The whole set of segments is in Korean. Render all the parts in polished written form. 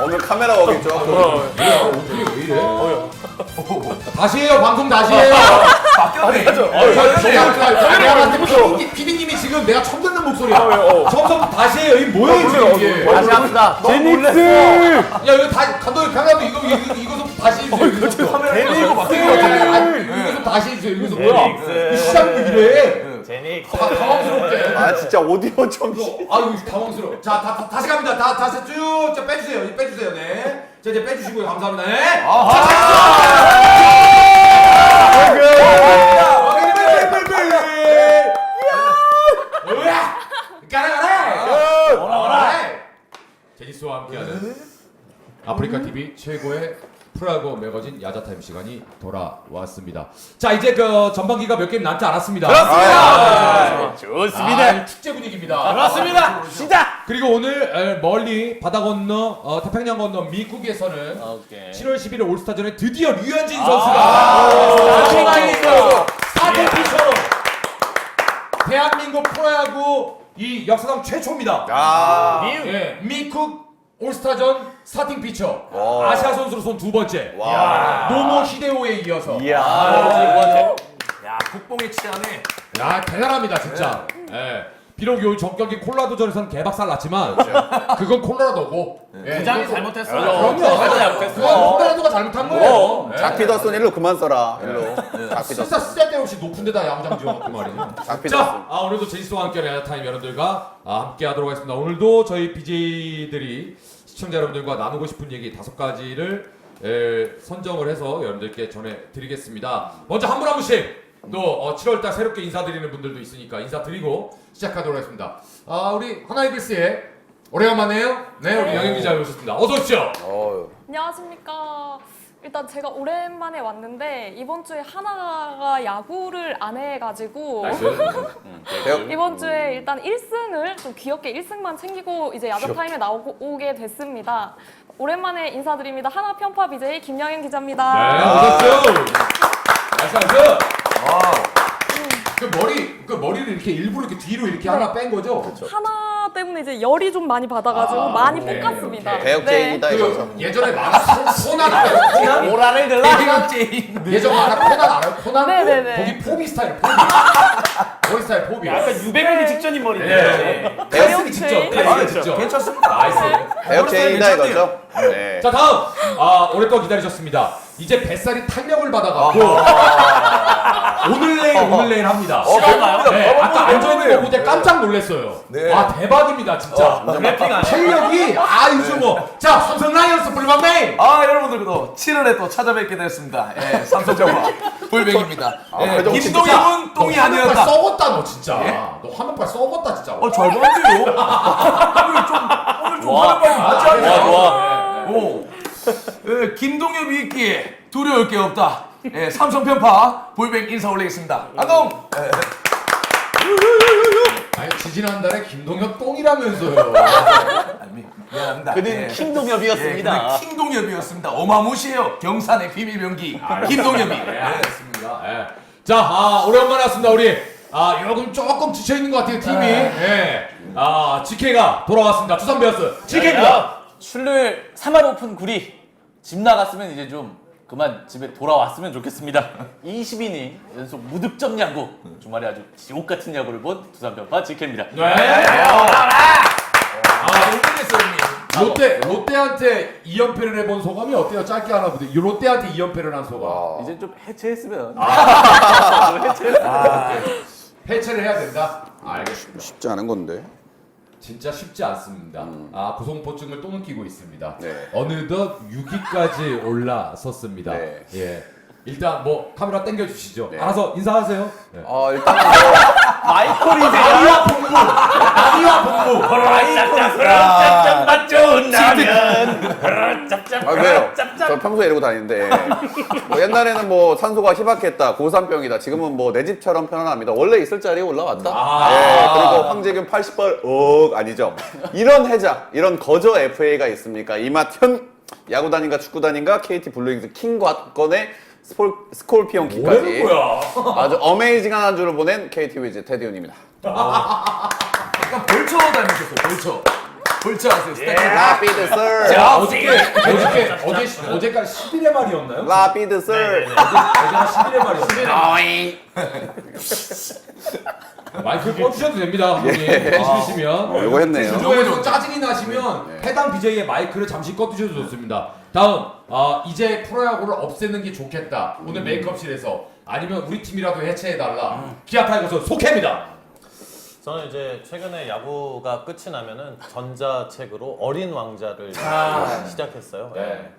오늘 카메라 워킹 좋았고. 왜 이래? 다시 해요. 방송 다시 해요. 바뀌었네. PD님이 지금 내가 처음 듣는 목소리야. 처음부터 다시 해요. 이게 뭐야 지금 이게? 다시 합시다. 제닉스. 야 이거 다 감독님 이거 좀 다시 해주세요. 괜히 이거 바뀐 것 같은데. 이거 좀 다시 해주세요. 이거 좀 뭐야? 이 시작도 이래. 제닉스. 당황스럽게. 아 진짜 오디오 좀. 아유 당황스러워. 자 다시 갑니다. 다시 쭉 빼주세요. 이제 빼주세요. 네. 자 이제 빼주시고요. 감사합니다. 네. 제니스와 함께하는 아프리카 TV 최고의 프로야구 매거진 야자타임 시간이 돌아왔습니다. 자 이제 그 전반기가 몇 게임 남지 않았습니다. 그렇습니다. 좋습니다. 축제 분위기입니다. 그렇습니다. 시작. 그리고 오늘 멀리 바다 건너 태평양 건너 미국에서는 오케이. 7월 11일 올스타전에 드디어 류현진 선수가 사진 피처로 대한민국 프로야구 이 역사상 최초입니다. 예, 미국 올스타전 스타팅 피처 와. 아시아 선수로 손 두 번째. 와. 노모 히데오에 이어서. 야, 국뽕에 취하네. 야 대단합니다 진짜. 예. 비록 요 전격이 콜라도전에서는 개박살 났지만 그건 콜라도고. 부장이 잘못했어. 그럼요. 잘못했어. 그건 콜라도가 잘못한 거예요. 작 피더슨 일로 그만 써라. 일로. 작 진짜 피더슨. 쓸데없이 높은 데다 야구장 지어놓고 말이죠. 작 피더슨. 자, 오늘도 제니스와 함께 야타임 여러분들과 함께 하도록 하겠습니다. 오늘도 저희 BJ들이 시청자 여러분들과 나누고 싶은 얘기 5가지를 선정을 해서 여러분들께 전해드리겠습니다. 먼저 한 분 한 분씩 또 7월달 새롭게 인사드리는 분들도 있으니까 인사드리고 시작하도록 하겠습니다. 우리 하나이글스의 오래간만에요. 네, 우리 영영 기자 오셨습니다. 어서 오십시오. 안녕하십니까. 일단 제가 오랜만에 왔는데 이번 주에 하나가 야구를 안 해가지고 이번 주에 일단 1승을 좀 귀엽게 1승만 챙기고 이제 야자타임에 나오게 됐습니다. 오랜만에 인사드립니다. 하나 편파 BJ 김영현 기자입니다. 네, 어서 오십시오. 나이스. 그 머리를 이렇게 일부러 이렇게 뒤로 이렇게 하나 뺀 거죠? 하나 때문에 이제 열이 좀 많이 받아가지고 많이 볶았습니다. 대역죄인이다 이거죠. 예전에 만화 코난 알아요? 모라를 들라. 예전 만화 코난 알아요? 코난? 네네네. 거기 포비 스타일 포비. 머리 스타일 포비. 약간 유배되기 직전인 머리네. 대역쓰기 직전. 대역쓰기 직전. 괜찮습니다. 나이스. 대역죄인이다 이거죠. 네. 자 다음 오랫동안 기다리셨습니다. 이제 뱃살이 탄력을 받아갖고 오늘 내일 합니다. 실화인가요? 네, 아까 앉아있는 거 보고 깜짝 놀랐어요. 네. 와 대박입니다 진짜. 래핑 아니야? 탄력이 요즘 자 삼성 라이언스 블루밤메인. 여러분들 또 7월에 또 찾아뵙게 됐습니다. 예, 삼성전화 불백입니다. 그래도 김동엽은 똥이 너 한번빨 아니었다. 썩었다 너 진짜. 예? 너 한번빨 썩었다 진짜. 잘 보는데요? 오늘 좀 하는 말이 맞지 않냐? 좋아. 오. 김동엽이 있기에 두려울 게 없다. 삼성 편파 볼백 인사 올리겠습니다. 안녕. 아니 지지난달에 김동엽 똥이라면서요. 미안합니다. 그는 킹동엽이었습니다. 그는 킹동엽이었습니다. 어마무시해요. 경산의 비밀 병기 김동엽이. 알겠습니다. 예. 자, 오랜만에 왔습니다. 우리 조금 지쳐 있는 것 같아요 팀이. 예. GK가 돌아왔습니다. 두산 베어스 GK입니다. 출루율 3할 오픈 구리. 집 나갔으면 이제 좀 그만 집에 돌아왔으면 좋겠습니다. 20이닝 연속 무득점 야구. 주말에 아주 지옥 같은 야구를 본 두산 편파 GK입니다. 네. 롯데한테 2연패를 해본 소감이 어때요? 짧게 하나 보세요. 롯데한테 2연패를 한 소감. 이제 좀 해체했으면. 해체를 해야 된다. 알겠습니다. 쉽지 않은 건데. 진짜 쉽지 않습니다. 고소공포증을 또 느끼고 있습니다. 네. 어느덧 6위까지 올라섰습니다. 네. 예. 일단 카메라 당겨 주시죠. 네. 알아서 인사하세요. 네. 일단은 마이콜이세요? 나비와 본부. 짭짭 맛 좋은 라면. 왜요? 저 평소에 이러고 다니는데 옛날에는 산소가 희박했다, 고산병이다. 지금은 내 집처럼 편안합니다. 원래 있을 자리에 올라왔다. 그리고 황재균 80벌 아니죠. 이런 해자, 이런 거저 FA가 있습니까? 이마현 야구단인가 축구단인가 KT 블루잉스 킹과건의 스콜피온 뭐라는 키까지 거야? 아주 어메이징한 한 주를 보낸 KT 위즈 테디온입니다. 약간 벌처 닮으셨어요. 벌처. 볼자하세요. 스탠드. 라피드 썰. 자, 어제가 11의 말이었나요? 라피드 썰. 어제가 11의 말이었어요. 어잉. 마이크 꺼주셔도 됩니다, 감독님. 싫으시면. 이거 했네요. 주도에서 짜증이 나시면 해당 BJ의 마이크를 잠시 꺼두셔도 좋습니다. 다음, 이제 프로야구를 없애는 게 좋겠다. 오늘 메이크업실에서 아니면 우리 팀이라도 해체해달라. 기아 타이거즈 속해입니다. 저는 이제 최근에 야구가 끝이 나면은 전자책으로 어린 왕자를 시작했어요. 네. 예.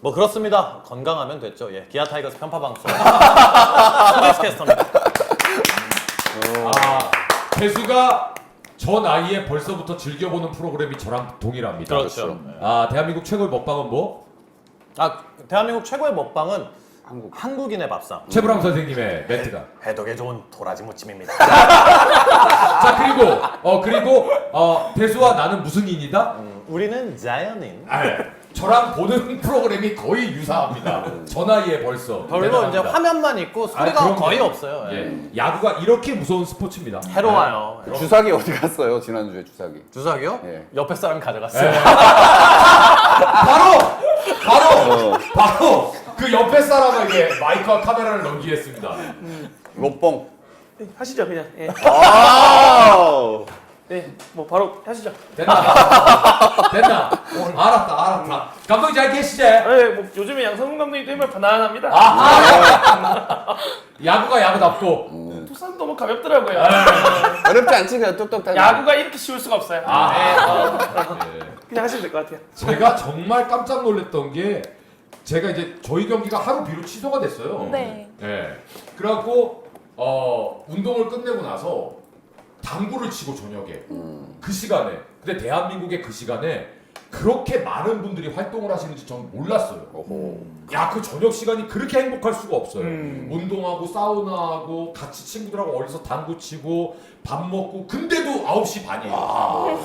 뭐 그렇습니다. 건강하면 됐죠. 예. 기아 타이거즈 편파 방송. 스포츠 캐스터입니다. 배수가 저 나이에 벌써부터 즐겨보는 프로그램이 저랑 동일합니다. 그렇죠. 대한민국 최고의 먹방은 뭐? 대한민국 최고의 먹방은 한국인의 밥상. 최불암 선생님의 멘트가. 해독에 좋은 도라지 무침입니다. 자 그리고 배수와 나는 무슨 인이다? 우리는 자연인. 저랑 보는 프로그램이 거의 유사합니다. 저 나이에 벌써. 별로 이제 대단합니다. 화면만 있고 소리가 그럼요. 거의 없어요. 예. 예. 야구가 이렇게 무서운 스포츠입니다. 해로워요. 주사기 어디 갔어요? 지난주에 주사기. 주사기요? 예. 옆에 사람이 가져갔어요. 바로 그 옆에 사람에게 마이크와 카메라를 넘기겠습니다. 로뽕. 하시죠 그냥. 예. 아. 네, 뭐 바로 하시죠. 됐나? 알았다. 감독님 잘 계시지? 네, 뭐 요즘에 양성훈 감독님 때문에 편안합니다. 야구가 야구답고. 투싼도 너무 가볍더라고요. 어렵지 않지 그냥 뚝뚝 딱. 야구가 이렇게 쉬울 수가 없어요. 예. 그냥 하시면 될 것 같아요. 제가 정말 깜짝 놀랐던 게 제가 이제 저희 경기가 하루 비로 취소가 됐어요. 네. 예. 그래갖고 운동을 끝내고 나서 당구를 치고 저녁에 그 시간에 근데 대한민국의 그 시간에 그렇게 많은 분들이 활동을 하시는지 전 몰랐어요. 야, 그 저녁 시간이 그렇게 행복할 수가 없어요. 운동하고 사우나하고 같이 친구들하고 어디서 당구 치고 밥 먹고 근데도 9시 반이에요.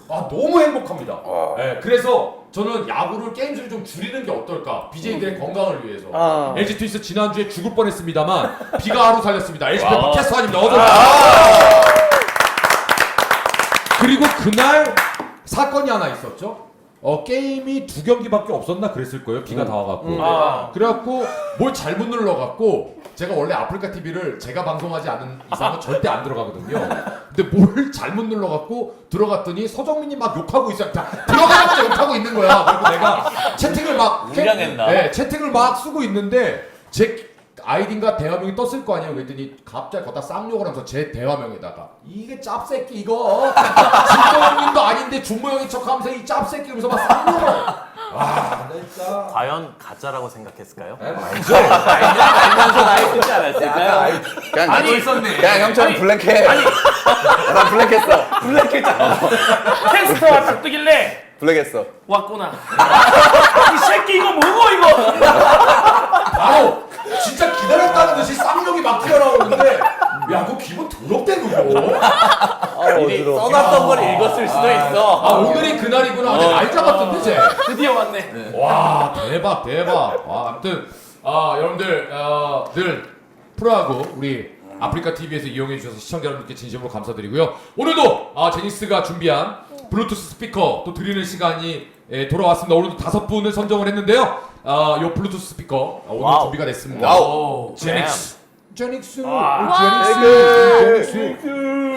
너무 행복합니다. 네, 그래서 저는 야구를 게임수를 좀 줄이는 게 어떨까? BJ들의 건강을 위해서. LG 트윈스 지난주에 죽을 뻔했습니다만 비가 하루 살렸습니다. LG 팬 캐스터 아닙니다. 그리고 그날 사건이 하나 있었죠. 게임이 2경기밖에 없었나 그랬을 거예요. 비가 다 와갖고. 그래갖고 뭘 잘못 눌러갖고 제가 원래 아프리카 TV를 제가 방송하지 않은 이상은 절대 안 들어가거든요. 근데 뭘 잘못 눌러갖고 들어갔더니 서정민이 막 욕하고 있어요. 들어가자마자 욕하고 있는 거야. 그리고 내가 채팅을 막 무량했나? 채팅을 막 쓰고 있는데 제 아이디인가 대화명이 떴을 거 아니에요. 그랬더니 갑자기 거기다 쌍욕을 하면서 제 대화명에다가 이게 짭새끼 이거 진도형님도 아닌데 준모형인 척하면서 이 짭새끼 이러면서 막 쌍욕을 진짜 과연 가짜라고 생각했을까요? 알면서 나이 듣지 않았을까요? 그냥 아니 있었네. 그냥 형처럼 블랙해. 난 블랙했어. 캐스터가 딱 뜨길래 블랙했어. 왔구나. 이 새끼 이거 뭐고 이거? 바로 진짜 기다렸다는 듯이 쌍욕이 막 튀어나오는데 야 그거 기분 더럽대 그거. 미리 써놨던 걸 읽었을 수도 있어. 오늘이 그날이구나. 날 잡았던데 쟤. 드디어 왔네. 와 대박. 아무튼 여러분들 늘 프로야구 우리 아프리카 TV에서 이용해 주셔서 시청자 여러분께 진심으로 감사드리고요. 오늘도 제니스가 준비한 블루투스 스피커 또 드리는 시간이 돌아왔습니다. 오늘도 5분을 선정을 했는데요. 요 블루투스 스피커 오늘 와우. 준비가 됐습니다. 와우. 제닉스.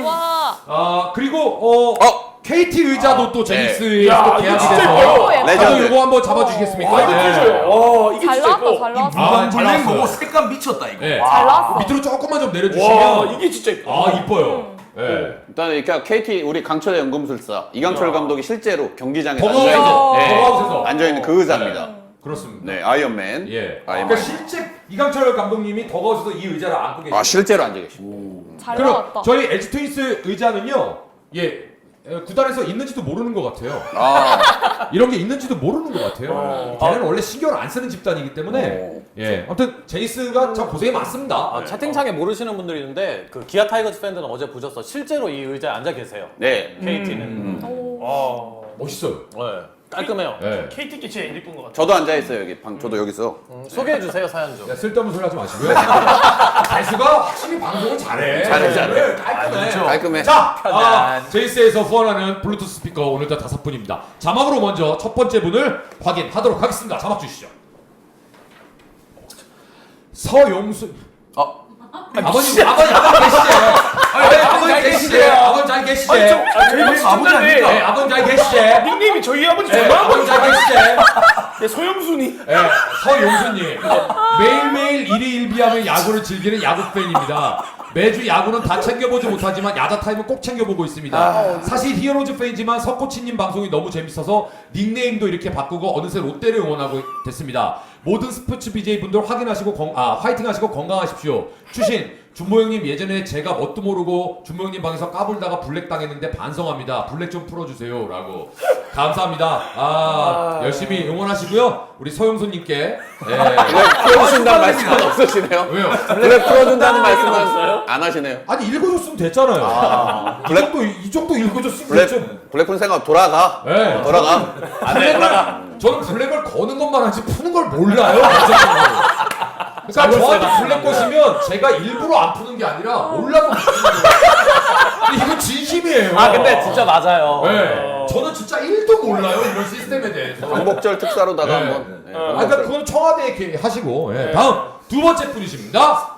와. 그리고 KT 의자도 또 제닉스에 야, 또 이거 계약이 진짜 돼서 예뻐요. 레전드. 요거 한번 잡아주시겠습니까? 이거 네. 켜줘요. 이게 잘 진짜 나왔다, 예뻐. 잘 나왔어. 잘 블랙 나왔어요. 보고 색감 미쳤다 이거. 네. 잘 나왔어. 밑으로 조금만 좀 와, 내려주시면 이게 진짜 예뻐. 이뻐요. 네. 일단 이렇게 KT 우리 강철의 연금술사 이강철 감독이 실제로 경기장에 더가웃에서 앉아있는 더가웃에서 앉아있는 그 의자입니다. 그렇습니다. 네, 아이언맨. 예. 아이언맨. 그러니까 실제 이강철 감독님이 더가웃에서 이 의자를 안고 계시고. 실제로 앉아 계시고. 잘 그리고 나왔다. 저희 LG 트윈스 의자는요. 구단에서 있는지도 모르는 것 같아요. 이런 게 있는지도 모르는 것 같아요. 걔네는 원래 신경을 안 쓰는 집단이기 때문에 아무튼 제니스가 참 고생이 많습니다. 채팅창에 모르시는 분들이 있는데 그 기아 타이거즈 팬들은 어제 보셨어. 실제로 이 의자에 앉아 계세요. 네. KT는. 오. 멋있어요. 네. 깔끔해요. 예. KT께 제일 이쁜 것 같아. 저도 앉아 있어요 여기 방. 저도 여기서. 소개해 주세요 사연 좀. 야, 쓸데없는 소리 하지 마시고요. 달수가 확실히 방송을 잘해. 잘해. 깔끔해. 깔끔해. 자, 편안. 제이스에서 후원하는 블루투스 스피커 오늘도 5분입니다. 자막으로 먼저 첫 번째 분을 확인하도록 하겠습니다. 자막 주시죠. 서용수. 아버님 계시제. 아버님 계시제. 아버님 잘 계시제. 저희 아버지 아버지 아닙니까? 네, 아버님 잘 계시제. 닉네임이 저희 아버지 네, 정말 아버님 잘 계시제. 네, 소영순이. 네, 서용수님. 매일매일 일희일비하며 야구를 즐기는 야구 팬입니다. 매주 야구는 다 챙겨보지 못하지만 야자 타임은 꼭 챙겨보고 있습니다. 사실 히어로즈 팬이지만 석코치님 방송이 너무 재밌어서 닉네임도 이렇게 바꾸고 어느새 롯데를 응원하고 됐습니다. 모든 스포츠 BJ 분들 확인하시고 화이팅 하시고 건강하십시오. 추신 준모 형님 예전에 제가 뭣도 모르고 준모 형님 방에서 까불다가 블랙 당했는데 반성합니다. 블랙 좀 풀어주세요라고. 감사합니다. 열심히 응원하시고요. 우리 서용수님께 블랙 풀어준다는 말씀은 없으시네요. 왜요? 블랙 풀어준다는 말씀은 안 하시네요. 아니 읽어줬으면 됐잖아요. 이 정도 읽어줬으면 됐죠. 블랙 푼 생각 돌아가. 네. 돌아가. 저는 블랙을 거는 것만 하지 푸는 걸 몰라요. 그러니까 저한테 블랙 거시면 제가 일부러 안 푸는 게 아니라 몰라서 푸는 거예요. 근데 이거 진심이에요. 아 근데 진짜 맞아요. 네. 저는 진짜 1도 몰라요. 이런 시스템에 대해서. 광복절 특사로다가 네. 한번. 네, 그러니까 그건 청와대에 이렇게 하시고. 예. 다음 두 번째 분이십니다.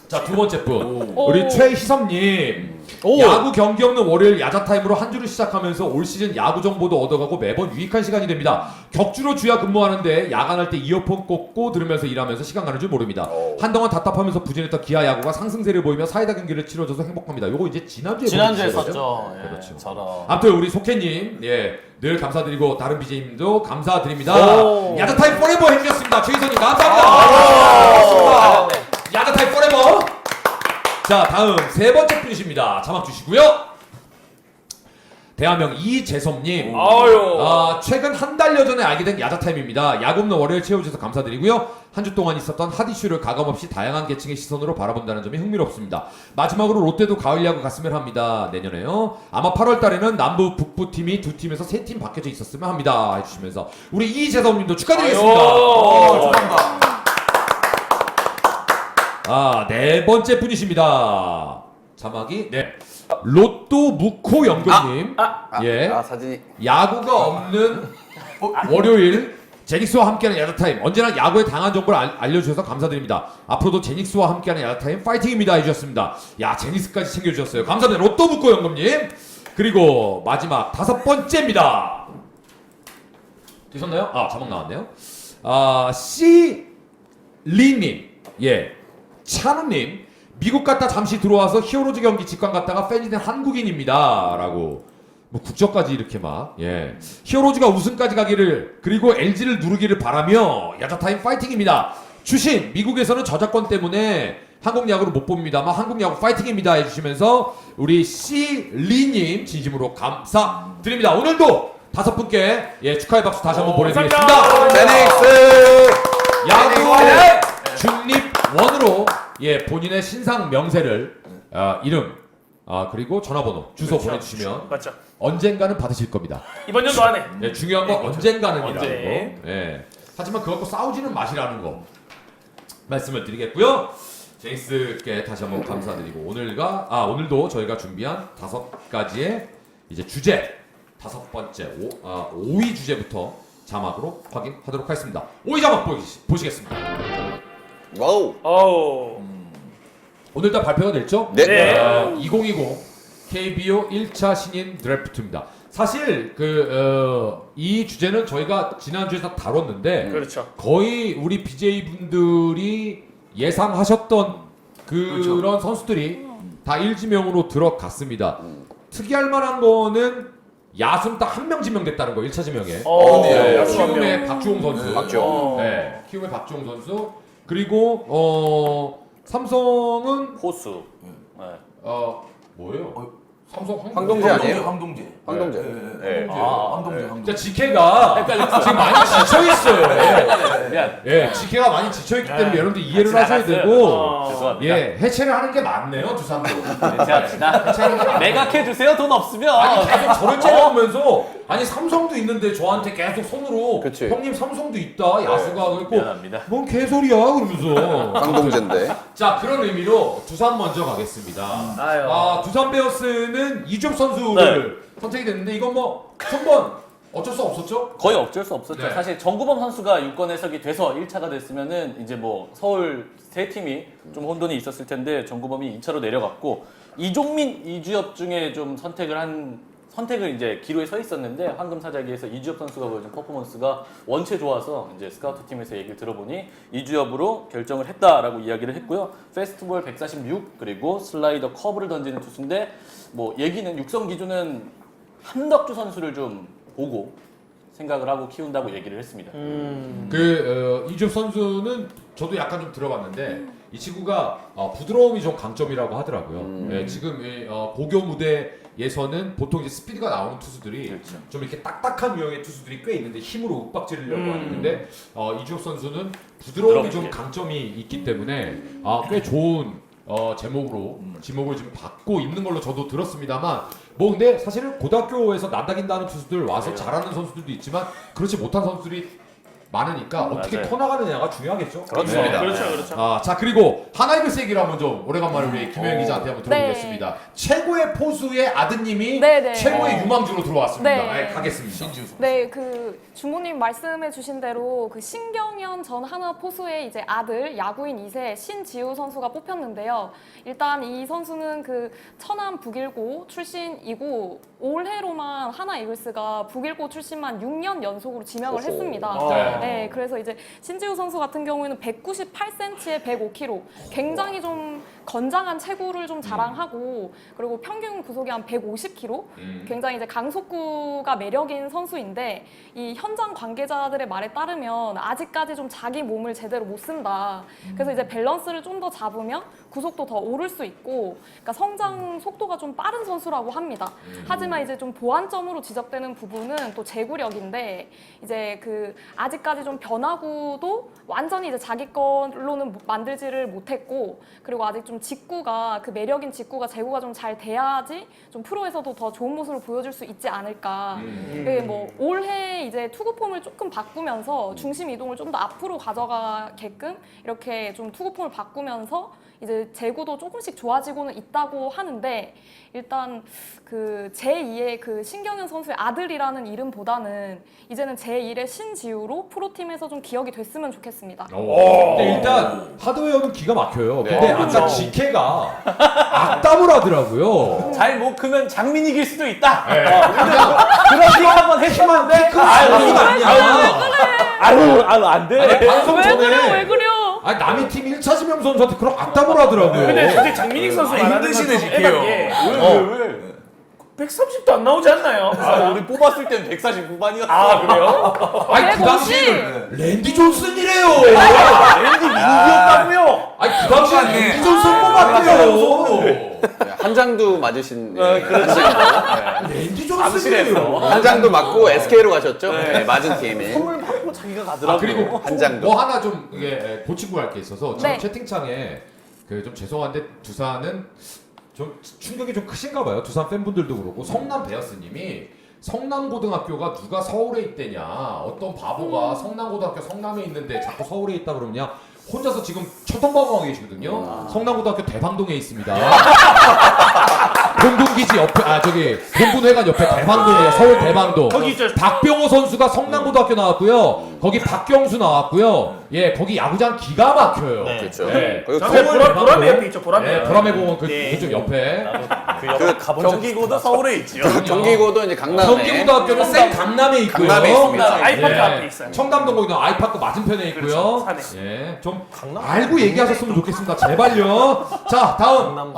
자, 두 번째 분. 우리 최희섭님. 야구 경기 없는 월요일 야자 타임으로 한 주를 시작하면서 올 시즌 야구 정보도 얻어가고 매번 유익한 시간이 됩니다. 격주로 주야 근무하는데 야간할 때 이어폰 꽂고 들으면서 일하면서 시간 가는 줄 모릅니다. 한동안 답답하면서 부진했던 기아 야구가 상승세를 보이며 사이다 경기를 치러줘서 행복합니다. 요거 이제 지난주에 보여주신 거죠? 썼죠. 예, 그렇죠. 저런. 아무튼 우리 속혜님, 예, 늘 감사드리고 다른 BJ님도 감사드립니다. 야자 타임 포레버 해주셨습니다. 최희선님 감사합니다. 야자 타임 포레버. 자, 다음 세 번째 분이십니다. 자막 주시고요. 대한명 이재섭님. 최근 한 달여 전에 알게 된 야자타임입니다. 야구 없는 월요일 채워주셔서 감사드리고요. 한 주 동안 있었던 핫 이슈를 가감없이 다양한 계층의 시선으로 바라본다는 점이 흥미롭습니다. 마지막으로 롯데도 가을 야구 갔으면 합니다. 내년에요. 아마 8월 달에는 남부 북부 팀이 두 팀에서 세 팀 바뀌어져 있었으면 합니다. 해주시면서 우리 이재섭님도 축하드리겠습니다. 축하합니다. 네 번째 분이십니다. 자막이 로또 무코 연금님. 예. 사진이. 야구가 없는 월요일 제닉스와 함께하는 야자타임. 언제나 야구에 당한 정보를 알려주셔서 감사드립니다. 앞으로도 제닉스와 함께하는 야자타임 파이팅입니다 해주셨습니다. 야, 제닉스까지 챙겨주셨어요. 감사드립니다. 로또 무코 연금님. 그리고 마지막 다섯 번째입니다. 되셨나요? 자막 나왔네요. 씨리님. 예. 찬우님, 미국 갔다 잠시 들어와서 히어로즈 경기 직관 갔다가 팬이 된 한국인입니다. 라고. 뭐 국적까지 이렇게 막. 예. 히어로즈가 우승까지 가기를, 그리고 LG를 누르기를 바라며 야자타임 파이팅입니다. 추신, 미국에서는 저작권 때문에 한국 야구를 못 봅니다만 한국 야구 파이팅입니다. 해주시면서 우리 씨리님 진심으로 감사드립니다. 오늘도 다섯 분께 축하의 박수 다시 한번 보내드리겠습니다. 제닉스! 야구 중립원으로 본인의 신상 명세를 이름 그리고 전화번호 주소 보내주시면 맞죠. 언젠가는 받으실 겁니다. 이번 연도 안에. 중요한 건 언젠가는이라는 언제. 거. 하지만 그거 갖고 싸우지는 마시라는 거 말씀을 드리겠고요. 제이스께 다시 한번 감사드리고 오늘도 저희가 준비한 5가지의 이제 주제 5번째 5위 주제부터 자막으로 확인하도록 하겠습니다. 5위 자막 보시겠습니다. 와우. 오늘 다 발표가 됐죠? 네. 2020 KBO 1차 신인 드래프트입니다. 사실 이 주제는 저희가 지난주에 다 다뤘는데 그렇죠. 거의 우리 BJ분들이 예상하셨던 그런 선수들이 다 일지명으로 들어갔습니다. 특이할 만한 거는 야수는 딱 한 명 지명됐다는 거 1차 지명에. 야수 한 키움의 명. 박주홍 선수. 박주홍. 키움의 박주홍 선수. 그리고 삼성은 호수. 뭐예요? 삼성 황동재 아니에요? 황동재. 황동재. 예. 황동재. 진짜 지케가 지금 많이 지쳐 있어요. 미안. 지케가 많이 지쳐 있기 때문에 여러분들 이해를 하셔야 되고, 죄송합니다. 해체를 하는 게 맞네요, 두산도. 제가 매각해 주세요. 돈 없으면. 계속 저를 째려보면서 아니 삼성도 있는데 저한테 계속 손으로 그치. 형님 삼성도 있다 야수가 그랬고 미안합니다. 뭔 개소리야 그러면서 황동재인데. 자 그런 의미로 두산 먼저 가겠습니다. 아유. 두산 베어스는 이주엽 선수를 선택이 됐는데 이건 뭐 선번 어쩔 수 없었죠? 거의 어쩔 수 없었죠. 네. 사실 정구범 선수가 유권 해석이 돼서 1차가 됐으면은 이제 뭐 서울 세 팀이 좀 혼돈이 있었을 텐데 정구범이 2차로 내려갔고 이종민, 이주엽 중에 좀 선택을 이제 기로에 서 있었는데 황금사자기에서 이주엽 선수가 보여준 퍼포먼스가 원체 좋아서 이제 스카우트 팀에서 얘기를 들어보니 이주엽으로 결정을 했다라고 이야기를 했고요. 페스티벌 146 그리고 슬라이더 커브를 던지는 투수인데 뭐 얘기는 육성 기준은 함덕주 선수를 좀 보고 생각을 하고 키운다고 얘기를 했습니다. 이주엽 선수는 저도 약간 좀 들어봤는데 이 친구가 부드러움이 좀 강점이라고 하더라고요. 예, 지금 고교 무대에서는 보통 이제 스피드가 나오는 투수들이 그렇죠. 좀 이렇게 딱딱한 유형의 투수들이 꽤 있는데 힘으로 윽박지르려고 하는데 이주엽 선수는 부드러움이 좀 강점이 있기 때문에 꽤 좋은 지목을 지금 받고 있는 걸로 저도 들었습니다만 뭐 근데 사실은 고등학교에서 난다긴다는 투수들 와서 잘하는 선수들도 있지만 그렇지 못한 선수들이 많으니까 어떻게 맞아요. 커나가느냐가 중요하겠죠. 그렇습니다. 그렇죠. 자 그리고 하나이글스 얘기를 한번 좀 오래간만에 우리 김효영 기자한테 한번 들어보겠습니다. 최고의 포수의 아드님이 네. 최고의 유망주로 들어왔습니다. 네. 가겠습니다. 네, 그 주모님 말씀해주신 대로 그 신경현 전 하나 포수의 이제 아들 야구인 2세 신지우 선수가 뽑혔는데요. 일단 이 선수는 그 천안 북일고 출신이고 올해로만 하나 이글스가 북일고 출신만 6년 연속으로 지명을 했습니다. 네, 그래서 이제 신지우 선수 같은 경우에는 198cm에 105kg, 굉장히 좀 건장한 체구를 좀 자랑하고 그리고 평균 구속이 한 150kg, 굉장히 이제 강속구가 매력인 선수인데 이 현장 관계자들의 말에 따르면 아직까지 좀 자기 몸을 제대로 못 쓴다. 그래서 이제 밸런스를 좀 더 잡으면 구속도 더 오를 수 있고, 그러니까 성장 속도가 좀 빠른 선수라고 합니다. 하지만 이제 좀 보완점으로 지적되는 부분은 또 제구력인데 이제 그 아직까지 좀 변화구도 완전히 이제 자기 걸로는 만들지를 못했고 그리고 아직 좀 직구가 그 매력인 직구가 제구가 좀 잘 돼야지 좀 프로에서도 더 좋은 모습을 보여줄 수 있지 않을까. 뭐 올해 이제 투구 폼을 조금 바꾸면서 중심 이동을 좀 더 앞으로 가져가게끔 이렇게 좀 투구 폼을 바꾸면서 이제 제구도 조금씩 좋아지고는 있다고 하는데 일단 그 제2의 그 신경현 선수의 아들이라는 이름보다는 이제는 제1의 신지우로 프로팀에서 좀 기억이 됐으면 좋겠습니다. 근데 일단 하드웨어는 기가 막혀요. 근데 아까 GK가 악담을 하더라고요. 잘 못 크면 장민이 이길 수도 있다. 그런 픽 한번 했지만데 안 돼. 아니 방송 왜 그래? 왜 전에 그래요? 남이 팀 1차 지명 선수한테 그런 악담을 하더라고요. 근데 솔직히 장민익 선수 말하는 힘드시네, 건 지켜요. 왜? 130도 안 나오지 않나요? 우리 뽑았을 땐 140 후반이었어. 그래요? 아니 그 당시에는 랜디 존슨이래요. 랜디 미국이었다고요? 아니 그 당시에 맞네. 랜디 존슨 뽑았대요. 한장도 맞으신. 랜디 존슨이래요. 한장도 맞고 SK로 가셨죠? 네, 맞은 팀이. 선물 받고 자기가 가더라고요. 그리고 한장도. 뭐 하나 좀 이게 고치고 할 게 있어서 지금 네. 채팅창에 그 좀 죄송한데 두산은 좀 충격이 좀 크신가 봐요. 두산 팬분들도 그렇고 성남 베어스님이 성남고등학교가 누가 서울에 있대냐, 어떤 바보가 성남고등학교 성남에 있는데 자꾸 서울에 있다 그러냐, 혼자서 지금 초통방황하고 계시거든요. 성남고등학교 대방동에 있습니다. 공군기지 옆에 공군회관 옆에 대방동이에요. 서울 대방동. 거기 있죠. 박병호 선수가 성남고등학교 나왔고요. 거기 박경수 나왔고요. 예, 거기 야구장 기가 막혀요. 그렇죠. 네. 그리고 저게 대방동. 보람의 옆에 있죠. 보람의 네, 옆. 보람의 공원 네. 그쪽 옆에. 가본 경기고도 서울에 있지요. 경기고도 이제 강남에. 경기고등학교는 생 강남에 있고요. 강남에 있습니다. 아이파크 앞에 있어요. 청담동 거기는 아이파크 맞은편에 있고요. 그렇죠, 산에. 예, 좀 알고 얘기하셨으면 좋겠습니다. 제발요. 자, 다음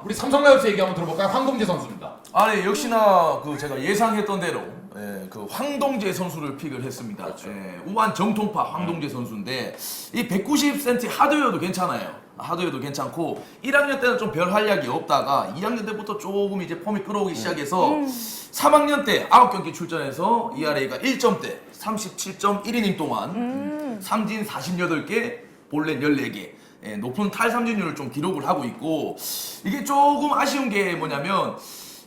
우리 삼성라이온즈 얘기 한번 들어볼까요? 황동재 선수입니다. 아니 역시나 그 제가 예상했던 대로 그 황동재 선수를 픽을 했습니다. 우한 정통파 황동재 선수인데 이 190cm 하드웨어도 괜찮아요. 하드웨어도 괜찮고 1학년 때는 좀 별 활약이 없다가 2학년 때부터 조금 이제 폼이 끌어오기 시작해서 3학년 때 9경기 출전해서 ERA가 1점대 37.1이닝 동안 삼진 48개, 볼넷 14개, 높은 탈삼진율을 좀 기록을 하고 있고 이게 조금 아쉬운 게 뭐냐면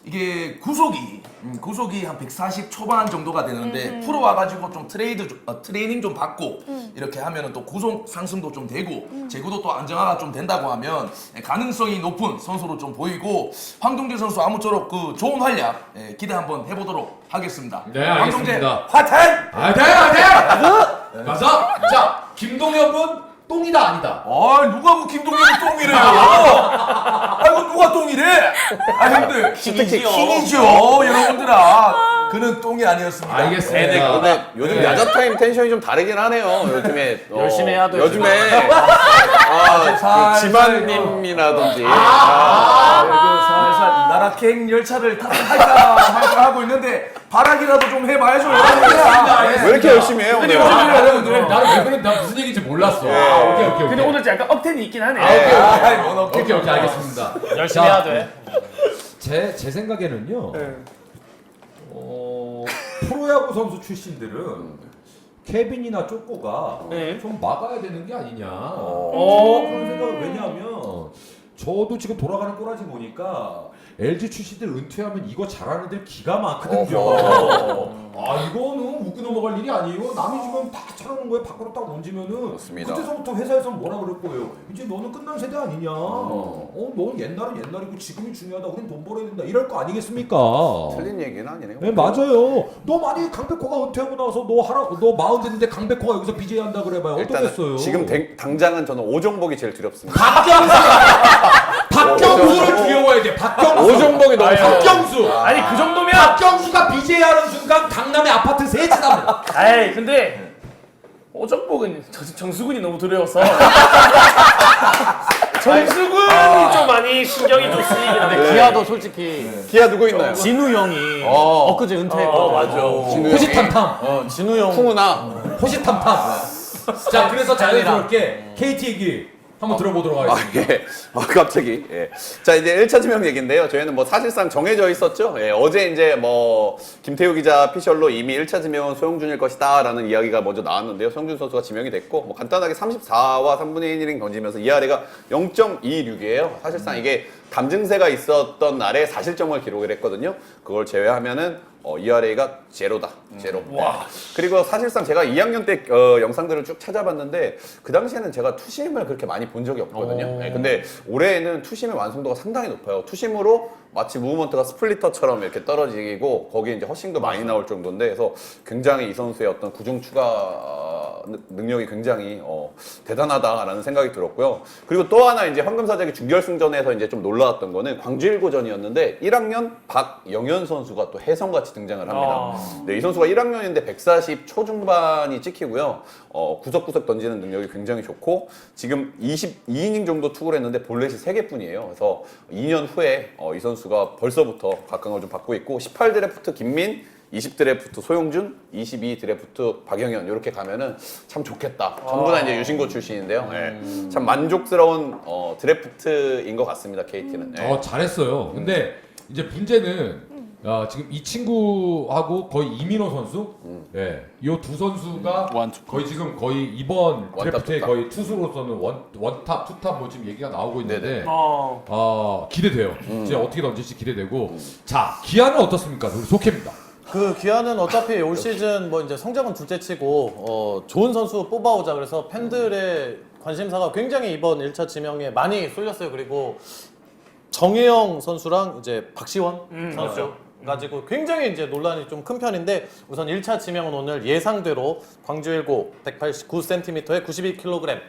이게 구속이 구속이 한 140 초반 정도가 되는데 프로 와가지고 좀 트레이닝 좀 받고 이렇게 하면은 또 구속 상승도 좀 되고 제구도 또 안정화가 좀 된다고 하면 가능성이 높은 선수로 좀 보이고 황동재 선수 아무쪼록 그 좋은 활약 기대 한번 해보도록 하겠습니다. 네, 황동재 알겠습니다. 화이팅! 화이팅! 가서 자 김동현 군 똥이다 아니다. 누가 그 김동현이 똥이래요? 아이고 누가 똥이래? 형들 킹이죠 여러분들아. 그는 똥이 아니었습니다. 알겠습니다. 근데 요즘 야자 타임 텐션이 좀 다르긴 하네요. 요즘에 열심히 해야 돼요. 요즘에 그 지만님이라든지 살살 나라행 열차를 탈까 말까 하고 있는데 발악이라도 좀 해봐야죠. 여러분들. 왜 이렇게 열심히 해요 오늘? 나는 왜 그래? 나 무슨 얘기인지 몰랐어. 오케이. 근데 오늘 약간 억텐이 있긴 하네. 오케이 알겠습니다. 열심히 해야 돼. 제 생각에는요. 프로야구 선수 출신들은 케빈이나 쪼꼬가 네. 좀 막아야 되는 게 아니냐. 그런 생각을 왜냐하면 저도 지금 돌아가는 꼬라지 보니까 LG 출신들 은퇴하면 이거 잘하는 애들 기가 막거든요. 이거는 웃고 넘어갈 일이 아니에요. 남이 주면 다 쳐놓는 거에 밖으로 딱 던지면은 맞습니다. 그때서부터 회사에서 뭐라 그럴 거예요. 이제 너는 끝난 세대 아니냐. 너는 옛날은 옛날이고 지금이 중요하다. 우린 돈 벌어야 된다. 이럴 거 아니겠습니까? 틀린 얘기는 아니네요. 네 맞아요. 너 만약에 강백호가 은퇴하고 나서 너 마흔 됐는데 강백호가 여기서 BJ 한다 그래봐요. 어떠겠어요? 지금 당장은 저는 오종복이 제일 두렵습니다. 박경수를 두려워해야 돼. 박경수. 오종복이 너무 박경수. 아니 그 정도면 박경수가 BJ 하는 순간 강남의 아파트 세 채 납니다. 아이 근데 오정복은 정수근이 너무 두려워서 정수근이 좀 많이 신경이 좀 쓰이긴 근데 한데 기아도 솔직히 기아 누구 있나요? 진우 형이 엊그제 은퇴했거든. 맞아. 호시탐탐. 진우 형. 풍우나 호시탐탐. 자 그래서 자연스럽게 KT 얘기 한번 들어보도록 하겠습니다. 예. 갑자기. 예. 자, 이제 1차 지명 얘기인데요. 저희는 뭐 사실상 정해져 있었죠. 예. 어제 이제 뭐 김태우 기자 피셜로 이미 1차 지명은 소영준일 것이다 라는 이야기가 먼저 나왔는데요. 소영준 선수가 지명이 됐고 뭐 간단하게 34와 3분의 1이닝 던지면서 ERA가 0.26이에요. 사실상 이게 담증세가 있었던 날에 4실점을 기록을 했거든요. 그걸 제외하면은 ERA가 제로다. 제로. 와. 그리고 사실상 제가 2학년 때 영상들을 쭉 찾아봤는데 그 당시에는 제가 투심을 그렇게 많이 본 적이 없거든요. 네, 근데 올해에는 투심의 완성도가 상당히 높아요. 투심으로 마치 무브먼트가 스플리터처럼 이렇게 떨어지고 거기에 이제 허싱도 많이 나올 정도인데 그래서 굉장히 이 선수의 어떤 구종 추가 능력이 굉장히 대단하다라는 생각이 들었고요. 그리고 또 하나 이제 황금사자기 준결승전에서 이제 좀 놀라웠던 거는 광주 1고전이었는데 1학년 박영현 선수가 또 혜성같이 등장을 합니다. 네, 이 선수가 1학년인데 140 초중반이 찍히고요. 구석구석 던지는 능력이 굉장히 좋고 지금 22이닝 정도 투구를 했는데 볼넷이 3개뿐이에요. 그래서 2년 후에 이 선수가 벌써부터 각광을 좀 받고 있고 18 드래프트 김민 20 드래프트 소영준, 22 드래프트 박영현 이렇게 가면은 참 좋겠다. 전부 다 이제 유신고 출신인데요. 예. 참 만족스러운 드래프트인 것 같습니다. KT는. 예. 잘했어요. 근데 이제 문제는 지금 이 친구하고 거의 이민호 선수, 예, 이 두 선수가 거의 지금 거의 이번 드래프트에 투탑. 거의 투수로서는 원탑, 투탑 뭐 지금 얘기가 나오고 있는데, 어. 기대돼요. 이제 어떻게 던질지 기대되고, 자 기아는 어떻습니까? 우리 속해입니다. 그 기아는 어차피 올 시즌 뭐 이제 성적은 둘째치고 좋은 선수 뽑아오자 그래서 팬들의 관심사가 굉장히 이번 1차 지명에 많이 쏠렸어요. 그리고 정혜영 선수랑 이제 박시원 선수 가지고 굉장히 이제 논란이 좀 큰 편인데 우선 1차 지명은 오늘 예상대로 광주 1고 189cm에 92kg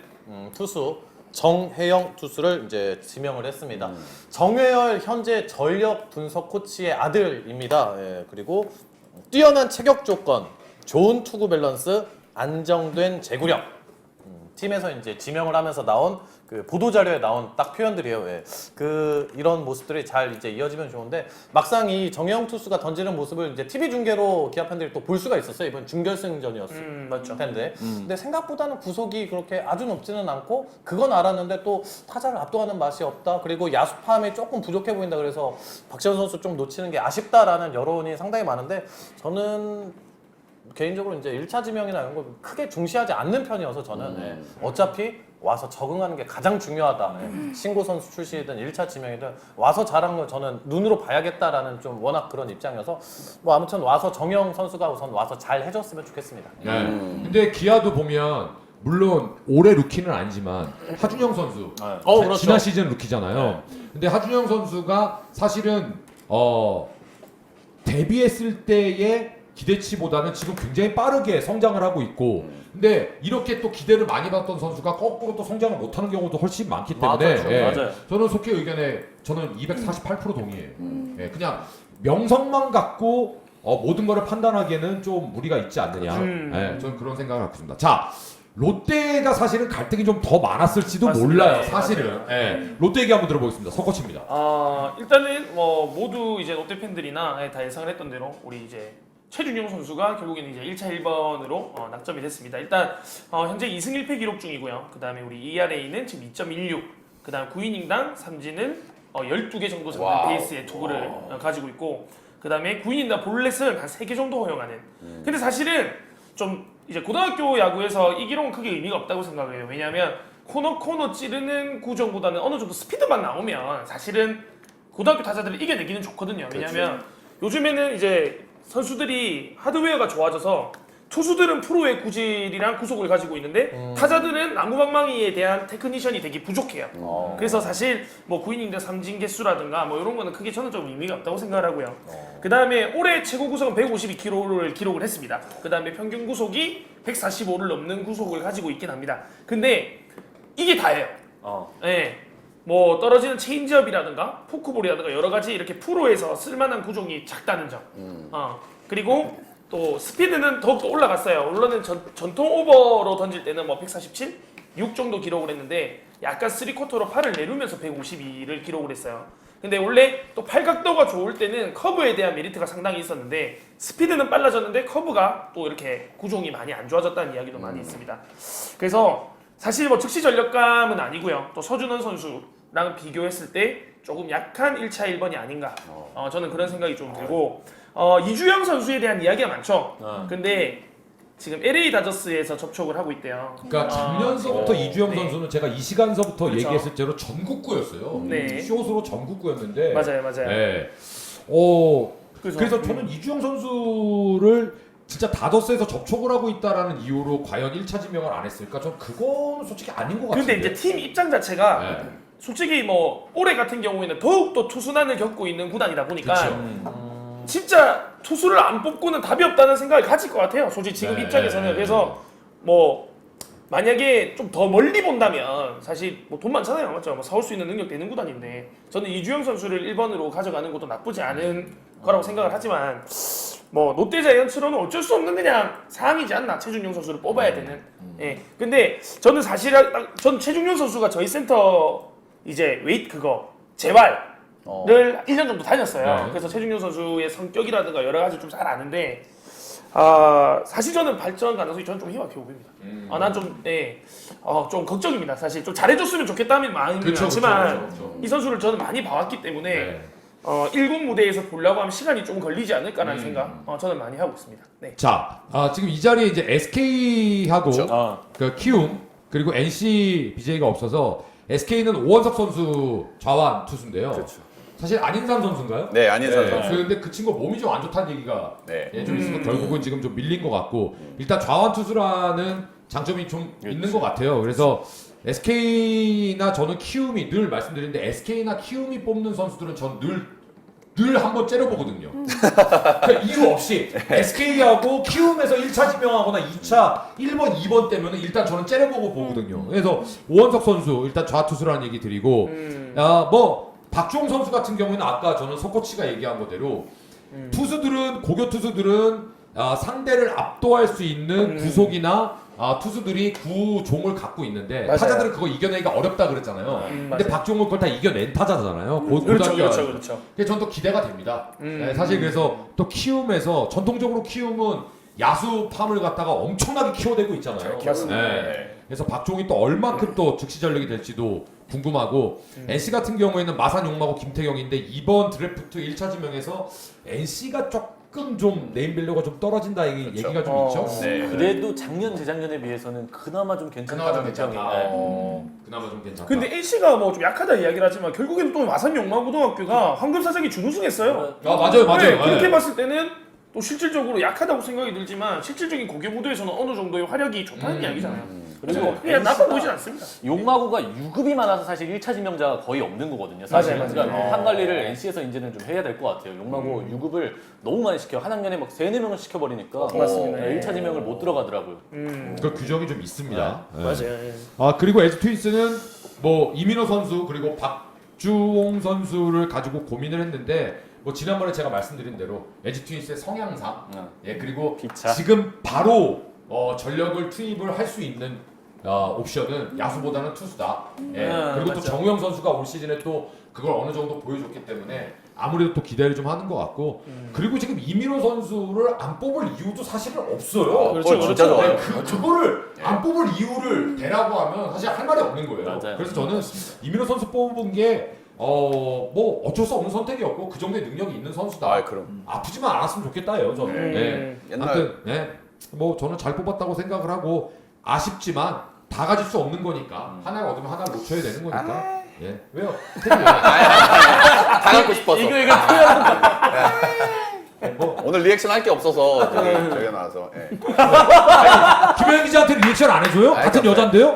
투수 정혜영 투수를 이제 지명을 했습니다. 정혜열 현재 전력 분석 코치의 아들입니다. 예, 그리고 뛰어난 체격 조건, 좋은 투구 밸런스, 안정된 제구력. 팀에서 이제 지명을 하면서 나온 그 보도 자료에 나온 딱 표현들이에요. 예. 그 이런 모습들이 잘 이제 이어지면 좋은데 막상 이 정혜영 투수가 던지는 모습을 이제 TV 중계로 기아 팬들이 또 볼 수가 있었어요. 이번 준결승전이었을 맞죠. 텐데. 근데 생각보다는 구속이 그렇게 아주 높지는 않고 그건 알았는데 또 타자를 압도하는 맛이 없다. 그리고 야수팜이 조금 부족해 보인다. 그래서 박지원 선수 좀 놓치는 게 아쉽다라는 여론이 상당히 많은데 저는 개인적으로 이제 1차 지명이나 이런 거 크게 중시하지 않는 편이어서 저는 어차피 와서 적응하는 게 가장 중요하다. 신고 선수 출신이든 1차 지명이든 와서 잘한 걸 저는 눈으로 봐야겠다라는 좀 워낙 그런 입장이어서 뭐 아무튼 와서 정영 선수가 우선 와서 잘 해줬으면 좋겠습니다. 네. 근데 기아도 보면 물론 올해 루키는 아니지만 하준영 선수 그렇죠. 지난 시즌 루키잖아요. 근데 하준영 선수가 사실은 데뷔했을 때의 기대치보다는 지금 굉장히 빠르게 성장을 하고 있고 근데 이렇게 또 기대를 많이 받던 선수가 거꾸로 또 성장을 못하는 경우도 훨씬 많기 때문에 맞아요. 저는 속해 의견에 저는 248% 동의해요. 예, 그냥 명성만 갖고 모든 거를 판단하기에는 좀 무리가 있지 않느냐. 예, 저는 그런 생각을 갖고 있습니다. 자, 롯데가 사실은 갈등이 좀 더 많았을지도 맞습니다. 몰라요. 네, 사실은. 예, 롯데 얘기 한번 들어보겠습니다. 서코치입니다. 일단은 뭐 모두 이제 롯데 팬들이나 다 예상을 했던 대로 우리 이제 최준용 선수가 결국에는 이제 1차 1번으로 낙점이 됐습니다. 일단 현재 2승 1패 기록 중이고요. 그 다음에 우리 ERA는 지금 2.16. 그 다음 9이닝당 삼진은 12개 정도 잡는 페이스의 투구를 가지고 있고 그 다음에 9이닝당 볼넷은 한 3개 정도 허용하는. 근데 사실은 좀 이제 고등학교 야구에서 이 기록은 크게 의미가 없다고 생각해요. 왜냐하면 코너 찌르는 구종보다는 어느 정도 스피드만 나오면 사실은 고등학교 타자들을 이겨내기는 좋거든요. 왜냐하면 요즘에는 이제 선수들이 하드웨어가 좋아져서 투수들은 프로의 구질이랑 구속을 가지고 있는데 타자들은 나무방망이에 대한 테크니션이 되게 부족해요. 그래서 사실 뭐 9이닝 대 삼진 개수라든가 뭐 이런 거는 크게 저는 좀 의미가 없다고 생각을 하고요. 그 다음에 올해 최고 구속은 152km를 기록을 했습니다. 그 다음에 평균 구속이 145를 넘는 구속을 가지고 있긴 합니다. 근데 이게 다예요. 네. 뭐 떨어지는 체인지업이라든가 포크볼이라든가 여러 가지 이렇게 프로에서 쓸만한 구종이 작다는 점. 그리고 또 스피드는 더욱더 올라갔어요. 물론은 전통 오버로 던질 때는 뭐 147, 6 정도 기록을 했는데 약간 3쿼터로 팔을 내리면서 152를 기록을 했어요. 근데 원래 또 팔각도가 좋을 때는 커브에 대한 메리트가 상당히 있었는데 스피드는 빨라졌는데 커브가 또 이렇게 구종이 많이 안 좋아졌다는 이야기도 많이 있습니다. 그래서 사실 뭐 즉시 전력감은 아니고요. 또 서준원 선수랑 비교했을 때 조금 약한 1차 1번이 아닌가. 저는 그런 생각이 좀 들고 이주영 선수에 대한 이야기가 많죠. 근데 지금 LA 다저스에서 접촉을 하고 있대요. 그러니까 작년서부터 이주영 네. 선수는 제가 이 시간서부터 그렇죠. 얘기했을 때로 전국구였어요. 네. 쇼스로 전국구였는데. 맞아요. 네. 그래서 그래서 저는 이주영 선수를 진짜 다저스에서 접촉을 하고 있다라는 이유로 과연 1차 지명을 안 했을까? 전 그건 솔직히 아닌 것 같은데. 근데 이제 팀 입장 자체가 네. 솔직히 뭐 올해 같은 경우에는 더욱더 투순환을 겪고 있는 구단이다 보니까 그쵸. 진짜 투수를 안 뽑고는 답이 없다는 생각을 가질 것 같아요. 솔직히 지금 네. 입장에서는. 그래서 뭐 만약에 좀 더 멀리 본다면 사실 뭐 돈 많잖아요. 맞죠? 뭐 사올 수 있는 능력 되는 구단인데 저는 이주영 선수를 1번으로 가져가는 것도 나쁘지 않은 거라고 생각을 하지만 뭐 롯데 자이언츠로는 어쩔 수 없는 그냥 상황이지 않나. 최준용 선수를 뽑아야 되는. 예. 근데 저는 사실 전 최준용 선수가 저희 센터 이제 웨이트 그거 재활 를 1년 정도 다녔어요. 네. 그래서 최준용 선수의 성격이라든가 여러 가지 좀 잘 아는데 사실 저는 발전 가능성이 저는 좀 희박해 보입니다. 난 좀 좀 걱정입니다. 사실 좀 잘해줬으면 좋겠다는 마음이 그쵸, 많지만 그쵸. 이 선수를 저는 많이 봐왔기 때문에 네. 1군 무대에서 보려고 하면 시간이 좀 걸리지 않을까라는 생각 저는 많이 하고 있습니다. 네. 자, 지금 이 자리에 이제 SK하고 그 키움 그리고 NC BJ가 없어서 SK는 오원석 선수 좌완 투수인데요. 그렇죠. 사실 안인산 선수인가요? 네, 안인산 선수. 근데 그 친구 몸이 좀 안 좋다는 얘기가 네. 좀 있어서 결국은 지금 좀 밀린 것 같고 일단 좌완 투수라는 장점이 좀 있는 것 같아요. 그래서 SK나 저는 키움이 늘 말씀드리는데 SK나 키움이 뽑는 선수들은 전 늘 한번 째려보거든요. 그러니까 이유 없이 SK하고 키움에서 1차 지명하거나 2차 1번, 2번 때문에 일단 저는 째려보고 보거든요. 그래서 오원석 선수 일단 좌투수라는 얘기 드리고 뭐 박주홍 선수 같은 경우에는 아까 저는 서코치가 얘기한 거대로 투수들은 고교 투수들은 상대를 압도할 수 있는 구속이나 투수들이 구종을 갖고 있는데 맞아요. 타자들은 그거 이겨내기가 어렵다 그랬잖아요. 근데 맞아요. 박주홍은 그걸 다 이겨낸 타자잖아요. 그렇죠. 고등학교 그렇죠. 그게 전 또 기대가 됩니다. 네, 사실 그래서 또 키움에서 전통적으로 키움은 야수 팜을 갖다가 엄청나게 키워대고 있잖아요. 맞습니다. 네. 그래서 박종이 또 얼만큼 또 즉시 전력이 될지도 궁금하고 NC 같은 경우에는 마산 용마고 김태경인데 이번 드래프트 1차 지명에서 NC가 조금 좀 네임밸류가 좀 떨어진다 얘기가 좀 있죠. 네. 그래도 작년 재작년에 비해서는 그나마 좀 괜찮다는 평이. 그나마 좀 괜찮다. 근데 NC가 뭐 좀 약하다 이야기를 하지만 결국에는 또 마산 용마고등학교가 황금사장이 준우승했어요. 아 맞아요. 네, 그렇게 네. 봤을 때는 또 실질적으로 약하다고 생각이 들지만 실질적인 고교 무대에서는 어느 정도의 활약이 좋다는 이야기잖아요. 그리고 그냥 나빠 보이진 않습니다. 용마고가 유급이 많아서 사실 1차 지명자가 거의 없는 거거든요. 사실. 맞아요. 그러니까 판 관리를 NC에서 이제는 좀 해야 될 것 같아요. 용마고 유급을 너무 많이 시켜요. 한 학년에 막 3-4명을 시켜버리니까 맞습니다. 1차 지명을 못 들어가더라고요. 그 규정이 좀 있습니다. 네. 맞아요. 예. 아 그리고 LG 트윈스는 뭐 이민호 선수 그리고 박주홍 선수를 가지고 고민을 했는데 뭐 지난번에 제가 말씀드린 대로 LG 트윈스의 성향상 예 그리고 기차. 지금 바로 전력을 투입을 할 수 있는 옵션은 야수보다는 투수다. 예 그리고 또 맞죠. 정우영 선수가 올 시즌에 또 그걸 어느 정도 보여줬기 때문에 아무래도 또 기대를 좀 하는 것 같고 그리고 지금 이민호 선수를 안 뽑을 이유도 사실은 없어요. 그걸 진짜 좋아요. 그거를 안 뽑을 이유를 대라고 하면 사실 할 말이 없는 거예요. 맞아요. 그래서 저는 이민호 선수 뽑은 게 뭐 어쩔 수 없는 선택이었고 그 정도의 능력이 있는 선수다. 아, 그럼. 아프지만 않았으면 좋겠다예요. 저는. 네. 옛날- 아무튼 뭐 저는 잘 뽑았다고 생각을 하고 아쉽지만 다 가질 수 없는 거니까 하나를 얻으면 하나를 놓쳐야 되는 거니까. 예. 왜요? 다 갖고 싶어서. 이거 표현. 오늘 리액션 할 게 없어서 저희가 나와서. 예. 김현 기자한테 리액션 안 해줘요? 같은 여잔데요?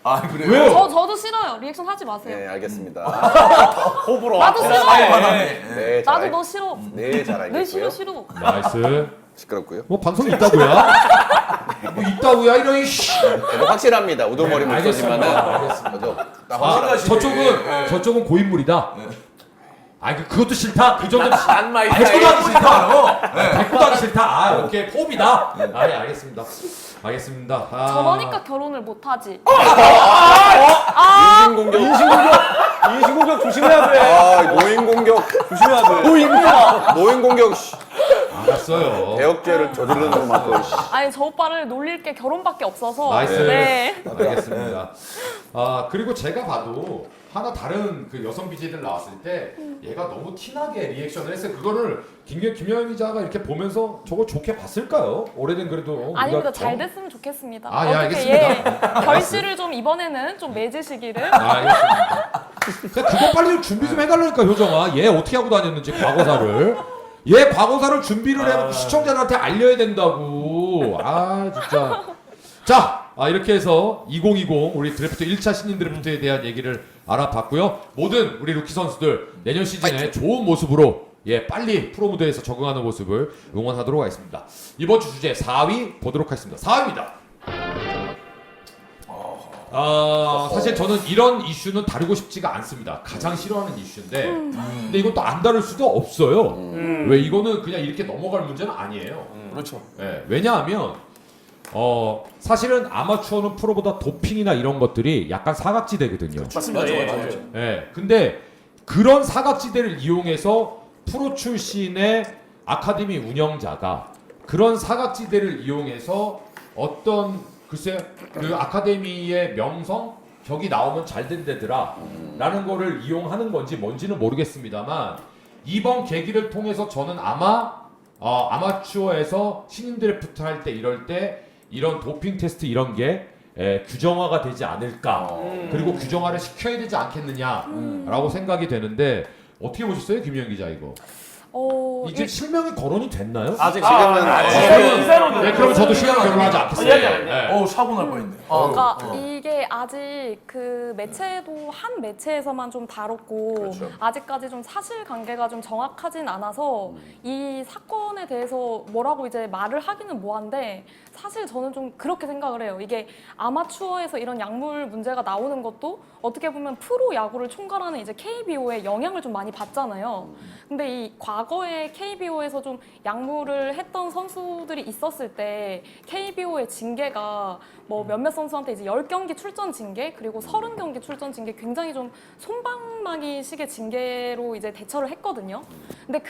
아 그래요? 왜요? 저도 싫어요. 리액션 하지 마세요. 네, 알겠습니다. 호불호. 나도 싫어. 네, 잘 나도 알- 너 싫어. 네, 잘 왜 싫어 알겠고요. 싫어. 나이스. 시끄럽고요. 뭐 방송이 있다고야? 뭐 있다고야 이런 씨. 저도 확실합니다. 우두머리 네, 목소리지만은. 알겠습니다. 저도 나 아, 확실하시네. 저쪽은 고인물이다. 아, 그것도 싫다. 그 정도 난 마이 백도 하기 스타일. 싫다. 백도 하기 싫다. 아, 오케이 포비다. 아, 예, 알겠습니다. 알겠습니다. 아. 저러니까 결혼을 못 하지. 인신공격. 인신공격 조심해야 돼. 아, 노인공격. 조심해야 돼. 보입니다. 노인공격. 씨. 알았어요. 대역죄를 저지르는 것 맞고. 씨. 아니 저 오빠를 놀릴 게 결혼밖에 없어서. 나이스. 네. 알겠습니다. 아, 그리고 제가 봐도 하나 다른 그 여성 BJ들 나왔을 때 얘가 너무 티나게 리액션을 했어요. 그거를 김현 기자가 이렇게 보면서 저걸 좋게 봤을까요? 올해는 그래도 아닙니다. 우리가 잘 됐으면 좋겠습니다. 아, 예, 어떻게 알겠습니다. 결실을 좀 이번에는 좀 맺으시기를. 알겠습니다. 그거 빨리 좀 준비 좀 해달라니까 효정아. 얘 어떻게 하고 다녔는지 과거사를. 얘 과거사를 준비를 해 시청자들한테 알려야 된다고. 아 진짜. 자, 이렇게 해서 2020 우리 드래프트 1차 신인 드래프트에 대한 얘기를 알아봤고요. 모든 우리 루키 선수들 내년 시즌에 좋은 모습으로 빨리 프로 무대에서 적응하는 모습을 응원하도록 하겠습니다. 이번 주 주제 4위 보도록 하겠습니다. 4위입니다. 사실 저는 이런 이슈는 다루고 싶지가 않습니다. 가장 싫어하는 이슈인데 근데 이건 또 안 다룰 수도 없어요. 왜 이거는 그냥 이렇게 넘어갈 문제는 아니에요. 그렇죠. 왜냐하면 사실은 아마추어는 프로보다 도핑이나 이런 것들이 약간 사각지대거든요. 맞습니다. 예. 근데 그런 사각지대를 이용해서 프로 출신의 아카데미 운영자가 그런 사각지대를 이용해서 어떤 글쎄 그 아카데미의 명성 격이 나오면 잘 된 데더라 라는 거를 이용하는 건지 뭔지는 모르겠습니다만 이번 계기를 통해서 저는 아마추어에서 신인 드래프트 할 때 이럴 때 이런 도핑 테스트 이런 게 규정화가 되지 않을까 그리고 규정화를 시켜야 되지 않겠느냐라고 생각이 되는데 어떻게 보셨어요 김현 기자 이거? 이제 실명이 거론이 됐나요? 아직 이사로는 네, 그럼 저도 실명 결론하지 않겠습니다. 네. 사고 날 뻔했네. 그러니까 이게 아직 그 매체도 한 매체에서만 좀 다뤘고 그렇죠. 아직까지 좀 사실관계가 좀 정확하진 않아서 이 사건에 대해서 뭐라고 이제 말을 하기는 뭐한데 사실 저는 좀 그렇게 생각을 해요. 이게 아마추어에서 이런 약물 문제가 나오는 것도 어떻게 보면 프로 야구를 총괄하는 이제 KBO의 영향을 좀 많이 받잖아요. 근데 이 과거에 KBO에서 좀 약물을 했던 선수들이 있었을 때 KBO의 징계가 뭐 몇몇 선수한테 이제 10경기 출전 징계 그리고 30경기 출전 징계 굉장히 좀 솜방망이식의 징계로 이제 대처를 했거든요. 근데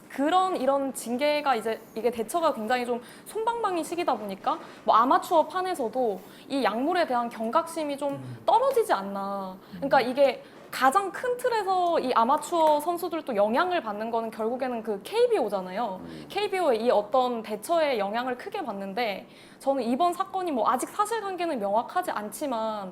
그런 이런 징계가 이제 이게 대처가 굉장히 좀 솜방망이식이다 보니까 뭐 아마추어 판에서도 이 약물에 대한 경각심이 좀 떨어지지 않나. 그러니까 이게 가장 큰 틀에서 이 아마추어 선수들도 영향을 받는 거는 결국에는 그 KBO잖아요. KBO의 이 어떤 대처에 영향을 크게 받는데 저는 이번 사건이 뭐 아직 사실관계는 명확하지 않지만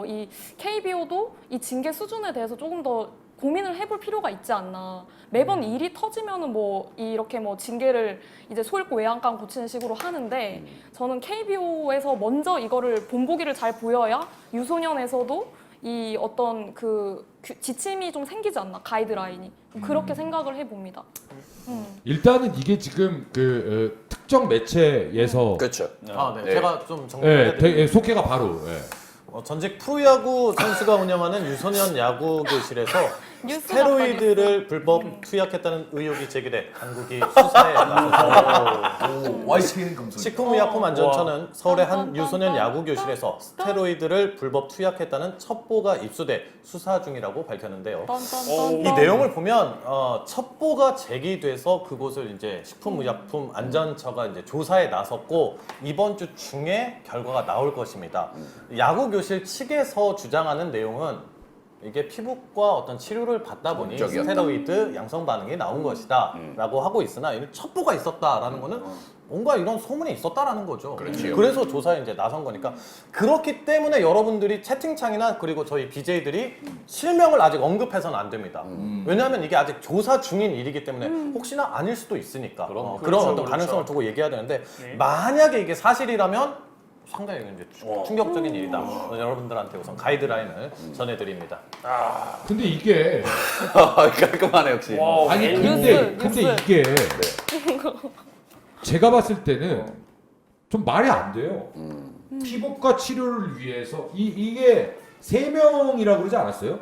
이 KBO도 이 징계 수준에 대해서 조금 더 고민을 해볼 필요가 있지 않나. 매번 일이 터지면은 뭐 이렇게 뭐 징계를 이제 소잃고 외양간 고치는 식으로 하는데 저는 KBO에서 먼저 이거를 본보기를 잘 보여야 유소년에서도 이 어떤 그 지침이 좀 생기지 않나, 가이드라인이. 그렇게 생각을 해봅니다. 일단은 이게 지금 그 특정 매체에서 그렇죠. 아, 네. 네. 제가 좀 정리해드릴게요. 속해가 바로 전직 프로야구 선수가 운영하는 유소년 야구 교실에서 스테로이드를 불법 투약했다는 의혹이 제기돼 당국이 수사에 나섰습니다. YCN 검사. 식품의약품안전처는 서울의 한 유소년 야구 교실에서 스테로이드를 불법 투약했다는 첩보가 입수돼 수사 중이라고 밝혔는데요. 이 내용을 보면 첩보가 제기돼서 그곳을 이제 식품의약품안전처가 이제 조사에 나섰고 이번 주 중에 결과가 나올 것입니다. 야구 교실 측에서 주장하는 내용은 이게 피부과 어떤 치료를 받다 보니 목적이었다. 스테로이드 양성 반응이 나온 것이다 라고 하고 있으나 이는 첩보가 있었다라는 거는 뭔가 이런 소문이 있었다라는 거죠. 그렇지요. 그래서 조사에 이제 나선 거니까 그렇기 때문에 여러분들이 채팅창이나 그리고 저희 BJ들이 실명을 아직 언급해서는 안 됩니다. 왜냐하면 이게 아직 조사 중인 일이기 때문에 혹시나 아닐 수도 있으니까 그런 그렇죠, 어떤 가능성을 두고 얘기해야 되는데 만약에 이게 사실이라면 상당히 이제 충격적인 일이다. 여러분들한테 우선 가이드라인을 전해드립니다. 근데 이게 깔끔하네 역시. 아니 근데 이게 제가 봤을 때는 좀 말이 안 돼요. 피부과 치료를 위해서 이게 3명이라고 그러지 않았어요?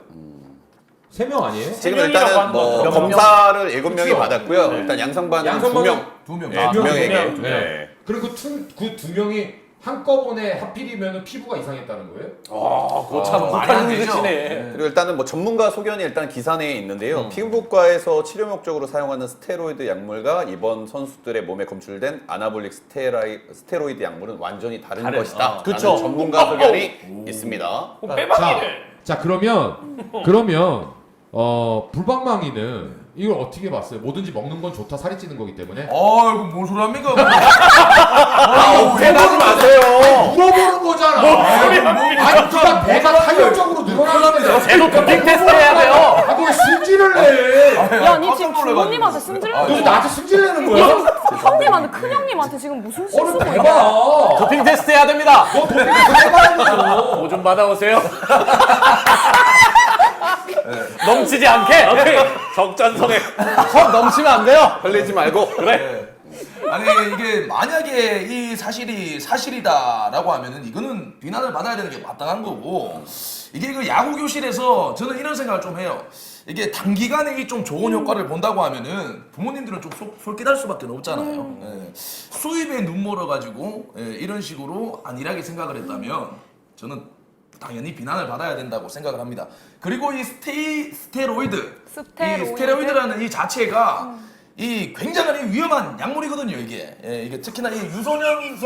3명 아니에요? 지금 명이라고 일단은 하는 뭐 거죠. 검사를 7명이 그쵸. 받았고요. 네. 일단 양성반은 양성반은 2명. 명. 네, 2명에게. 네. 네. 그리고 그 2명이 한꺼번에 하필이면 피부가 이상했다는 거예요? 그거 참 말이 안 되죠. 그리고 일단은 뭐 전문가 소견이 일단 기사 내에 있는데요. 피부과에서 치료 목적으로 사용하는 스테로이드 약물과 이번 선수들의 몸에 검출된 아나볼릭 스테로이드 약물은 완전히 다른 것이다. 라는 그쵸. 전문가 소견이 있습니다. 빼박이네. 자 그러면 불방망이는 이걸 어떻게 봤어요? 뭐든지 먹는 건 좋다, 살이 찌는 거기 때문에. 이거 뭔 소리 합니까? 대답하지 마세요. 물어보는 거잖아. 아니 누가 배가 탄력적으로 늘어나는데 제도 도핑 테스트 해야 돼요. 왜 승질을 내? 야, 니 지금 부모님한테 승질 너 내는 나한테 승질 내는 거야? 형님한테, 큰 형님한테 지금 무슨 실 얼른 쓰고 있냐? 해봐. 도핑 테스트 해야 됩니다. 너 도핑 해봐야죠. 뭐 좀 받아오세요. 넘치지 않게. 오케이. 적전성에. 컵 넘치면 안 돼요. 흘리지 말고. 그래. 아니 이게 만약에 이 사실이 사실이다라고 하면은 이거는 비난을 받아야 되는 게 마땅한 거고 이게 그 야구 교실에서 저는 이런 생각을 좀 해요. 이게 단기간에 이 좀 좋은 효과를 본다고 하면은 부모님들은 좀 솔깃할 수밖에 없잖아요. 예. 수입에 눈 멀어가지고 이런 식으로 안일하게 생각을 했다면 저는 당연히 비난을 받아야 된다고 생각을 합니다. 그리고 이 스테로이드. 이 스테로이드라는 이 자체가 이 굉장히 위험한 약물이거든요. 이게 특히나 이 유소년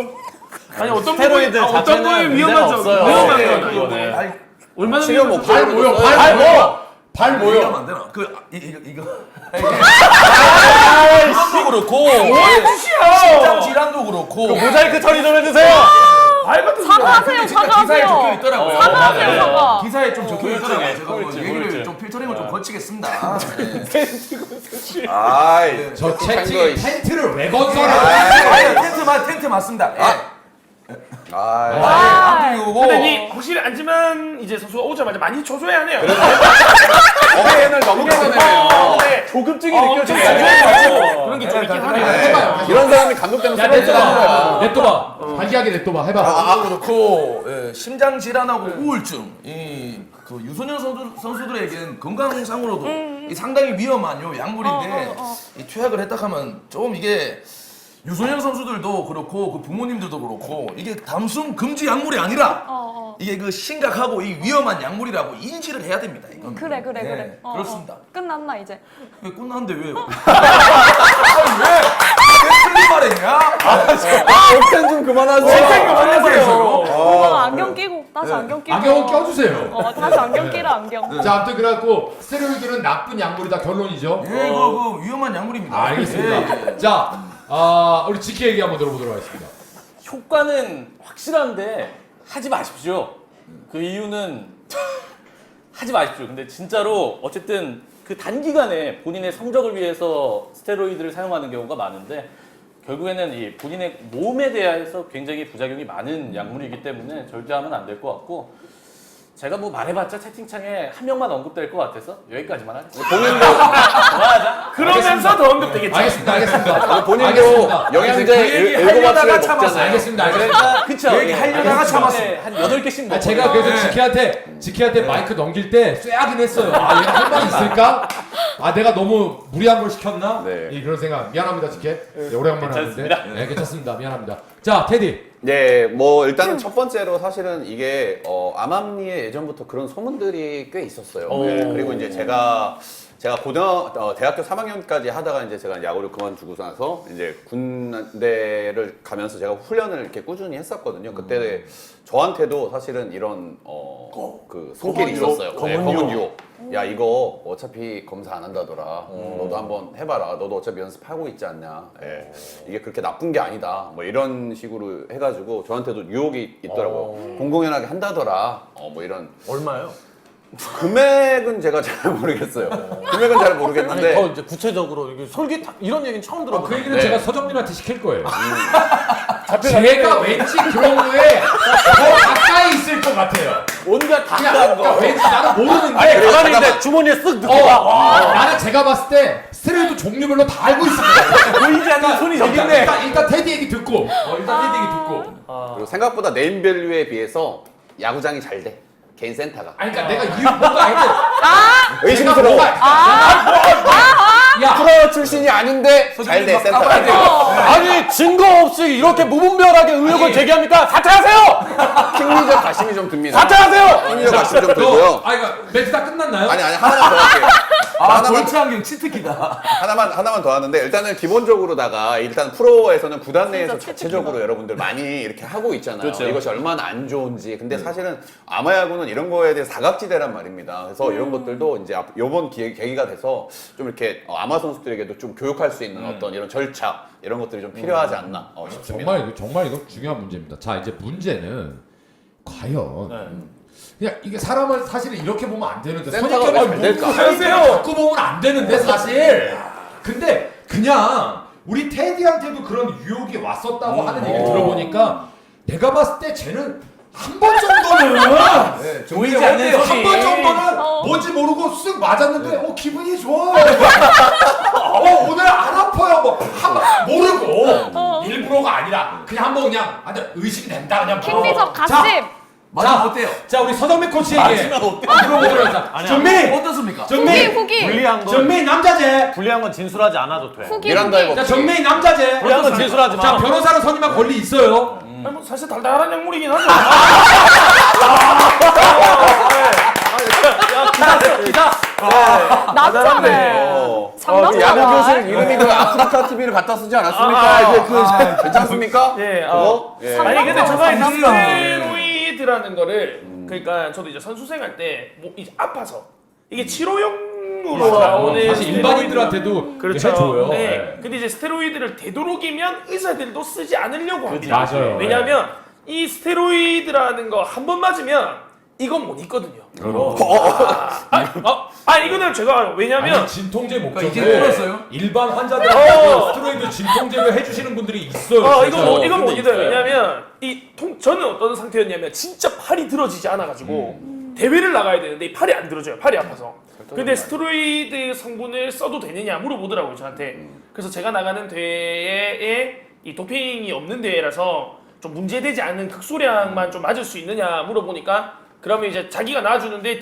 아니 어떤 스테로이드 부분이 어떤 자체는 거에 문제가 위험하죠. 없어요. 위험한 네, 거예요. 이거는 아니, 얼마나 치료 위험하죠? 발 목적으로 모여, 써요. 발 모여. 발 이러면 모여. 안 되나? 이거 이것도 그렇고 심장 질환도 그렇고 모자이크 처리 좀 해주세요. 발 같은 사과하세요, 기사에 적혀 사과하세요. 있더라고요. 사과하세요, 네. 사과. 기사에 좀 적혀 있더라고요. 제가 뭐 꼴찌, 얘기를 꼴찌. 좀 필터링을 좀 거치겠습니다. 네. 아이, 저 착한 채팅에 거. 텐트를 왜 건설해? 아니, 텐트 맞습니다. 아무튼 이거고. 근데 이 확실히 앉으면 이제 선수가 오자마자 많이 조져야 하네요. 어깨를 너무 가네요. 네. 조급증이 엄청 느껴져요. 그런 게 좀 있긴 하네요. 해봐요. 이런 사람이 감독되면 야 쓰러지는 거야. 냅둬봐. 발기하게 냅둬봐. 해봐. 아, 그렇고 심장 질환하고 우울증 그 유소년 선수들에게는 건강상으로도 이 상당히 위험한 요 약물인데 이 투약을 했다 하면 좀 이게 유소년 선수들도 그렇고 그 부모님들도 그렇고 이게 단순 금지 약물이 아니라 이게 그 심각하고 이 위험한 약물이라고 인지를 해야 됩니다. 이건. 그래. 네, 그렇습니다. 끝났나 이제? 왜 끝났는데 왜? 아니, 왜 틀린 말했냐? 욕전 좀 그만하세요. 그만하세요. 그거 안경 끼고 다시 안경 끼고. 안경은 껴주세요. 다시 안경 끼라 안경. 자, 아무튼 그래갖고 스테로이드는 나쁜 약물이다 결론이죠. 예, 그 위험한 약물입니다. 알겠습니다. 예. 자, 우리 지키 얘기 한번 들어보도록 하겠습니다. 효과는 확실한데 하지 마십시오. 그 이유는 하지 마십시오. 근데 진짜로 어쨌든 그 단기간에 본인의 성적을 위해서 스테로이드를 사용하는 경우가 많은데 결국에는 이 본인의 몸에 대해서 굉장히 부작용이 많은 약물이기 때문에 절제하면 안 될 것 같고 제가 뭐 말해봤자 채팅창에 한 명만 언급될 것 같아서 여기까지만 하겠습니다. 본인도 아, 그러면서 더 언급되겠죠. 알겠습니다. 본인도 알겠습니다. 영양제 그 얘기 하려다가 7가지를 참았어요. 먹잖아요. 알겠습니다. 그러니까 그쵸. 얘기 하려다가 참았어요. 한 8개씩 먹어요. 제가 그래서 지키한테 마이크 넘길 때 쎄하긴 했어요. 아, 얘가 할 말이 있을까? 아, 내가 너무 무리한 걸 시켰나? 네. 예, 그런 생각. 미안합니다, 지키. 네, 오래간만에 하는데. 괜찮습니다. 네, 괜찮습니다. 미안합니다. 자, 테디. 네, 뭐 일단은 첫 번째로 사실은 이게 암암리에 예전부터 그런 소문들이 꽤 있었어요. 네, 그리고 이제 제가 대학교 3학년까지 하다가 이제 제가 야구를 그만두고 나서 이제 군대를 가면서 제가 훈련을 이렇게 꾸준히 했었거든요. 그때 저한테도 사실은 이런 그 손길이 있었어요. 네, 검은 유혹. 야, 이거 어차피 검사 안 한다더라. 너도 한번 해봐라. 너도 어차피 연습하고 있지 않냐. 예. 이게 그렇게 나쁜 게 아니다. 뭐 이런 식으로 해가지고 저한테도 유혹이 있더라고요. 공공연하게 한다더라. 뭐 이런. 얼마요? 금액은 제가 잘 모르겠어요. 금액은 잘 아니 모르겠는데. 더 이제 구체적으로 이게 이런 얘기는 처음 그 들어봐요. 얘기는 네. 제가 서정민한테 시킬 거예요. 제가 왠지 그런 거에 더 가까이 있을 것 같아요. 온갖 그냥 다한 그러니까 거. 왠지 나는 모르는데. 아니 가만히 있는데 주머니에 쓱 넣고 나는 제가 봤을 때 스테로이드 종류별로 다 알고 있습니다. 보이지 않는 손이 저기 있네. 일단 테디 얘기 듣고. 일단 테디 얘기 듣고. 그리고 생각보다 네임밸류에 비해서 야구장이 잘 돼. 개인 센터가. 아니 그러니까 내가 이유 뭔가 하여튼 의심스러워. 야 프로 출신이 아닌데 잘 돼, 센터가. 아니 증거 없이 이렇게 무분별하게 의혹을 제기합니까? 사퇴하세요! 킹리적 가심이 좀 듭니다. 사퇴하세요! 킹리적 가심이 좀 들고요. 그러니까 멘트 다 끝났나요? 아니 하나만 더 할게요. 골치 안경 치트키다. 하나만 더 하는데 일단은 기본적으로다가 일단 프로에서는 구단 내에서 자체적으로 여러분들 많이 이렇게 하고 있잖아요. 그렇죠. 이것이 얼마나 안 좋은지. 근데 사실은 아마야구는 이런 거에 대해 사각지대란 말입니다. 그래서 이런 것들도 이제 이번 계기가 돼서 좀 이렇게 아마 선수들에게도 좀 교육할 수 있는 어떤 이런 절차 이런 것들이 좀 필요하지 않나 싶습니다. 정말 이거 중요한 문제입니다. 자 이제 문제는 과연 그냥 이게 사람을 사실은 이렇게 보면 안 되는데 센터가 왜잘 될까? 자꾸 보면 안 되는데 사실. 근데 그냥 우리 테디한테도 그런 유혹이 왔었다고 하는 얘기 들어보니까 내가 봤을 때 쟤는 한 번 정도는 보이지 않는 한 손이. 번 정도는 뭔지 모르고 쓱 맞았는데 기분이 좋아. 오늘 안 아파요. 모르고 일부러가 아니라 그냥 한번 그냥 의식이 된다 그냥. 킹리적 가심. 맞아 어때요? 자 우리 서정민 코치에게 물어보도록 하자. 정민 어떻습니까? 후기. 불리한 건 정민 남자제. 불리한 건 진술하지 않아도 돼. 후기. 미란다 이거. 자 정민 남자제. 불리한 건 진술하지 마. 자 변호사는 선임할 권리 있어요. 아니, 뭐 사실 달달한 약물이긴 하죠. 남자네. 야구 장난하나. 교실 이름이 그 아프리카 TV를 갖다 쓰지 않았습니까? 이제 그 괜찮습니까? 예, 그거? 예. 아니 근데 제가 이제 상상가. 스테로이드라는 거를 그러니까 저도 이제 선수생 할 때 뭐 이제 아파서 이게 치료용으로 나오는 사실 일반인들한테도 그렇죠. 해줘요. 네. 네. 근데 이제 스테로이드를 되도록이면 의사들도 쓰지 않으려고 합니다. 맞아요. 왜냐하면 이 스테로이드라는 거 한 번 맞으면 이건 못 있거든요. 이거는 제가 왜냐면 아니, 진통제 이제 목적으로 들었어요? 일반 환자들한테 스테로이드 진통제를 해주시는 분들이 있어요. 이건 진짜로. 못 믿어요. 왜냐면 저는 어떤 상태였냐면 진짜 팔이 들어지지 않아가지고 대회를 나가야 되는데 이 팔이 안 들어져요. 팔이 아파서. 근데 스테로이드 성분을 써도 되느냐 물어보더라고요 저한테. 그래서 제가 나가는 대회에 이 도핑이 없는 대회라서 좀 문제되지 않는 극소량만 좀 맞을 수 있느냐 물어보니까 그러면 이제 자기가 놔주는데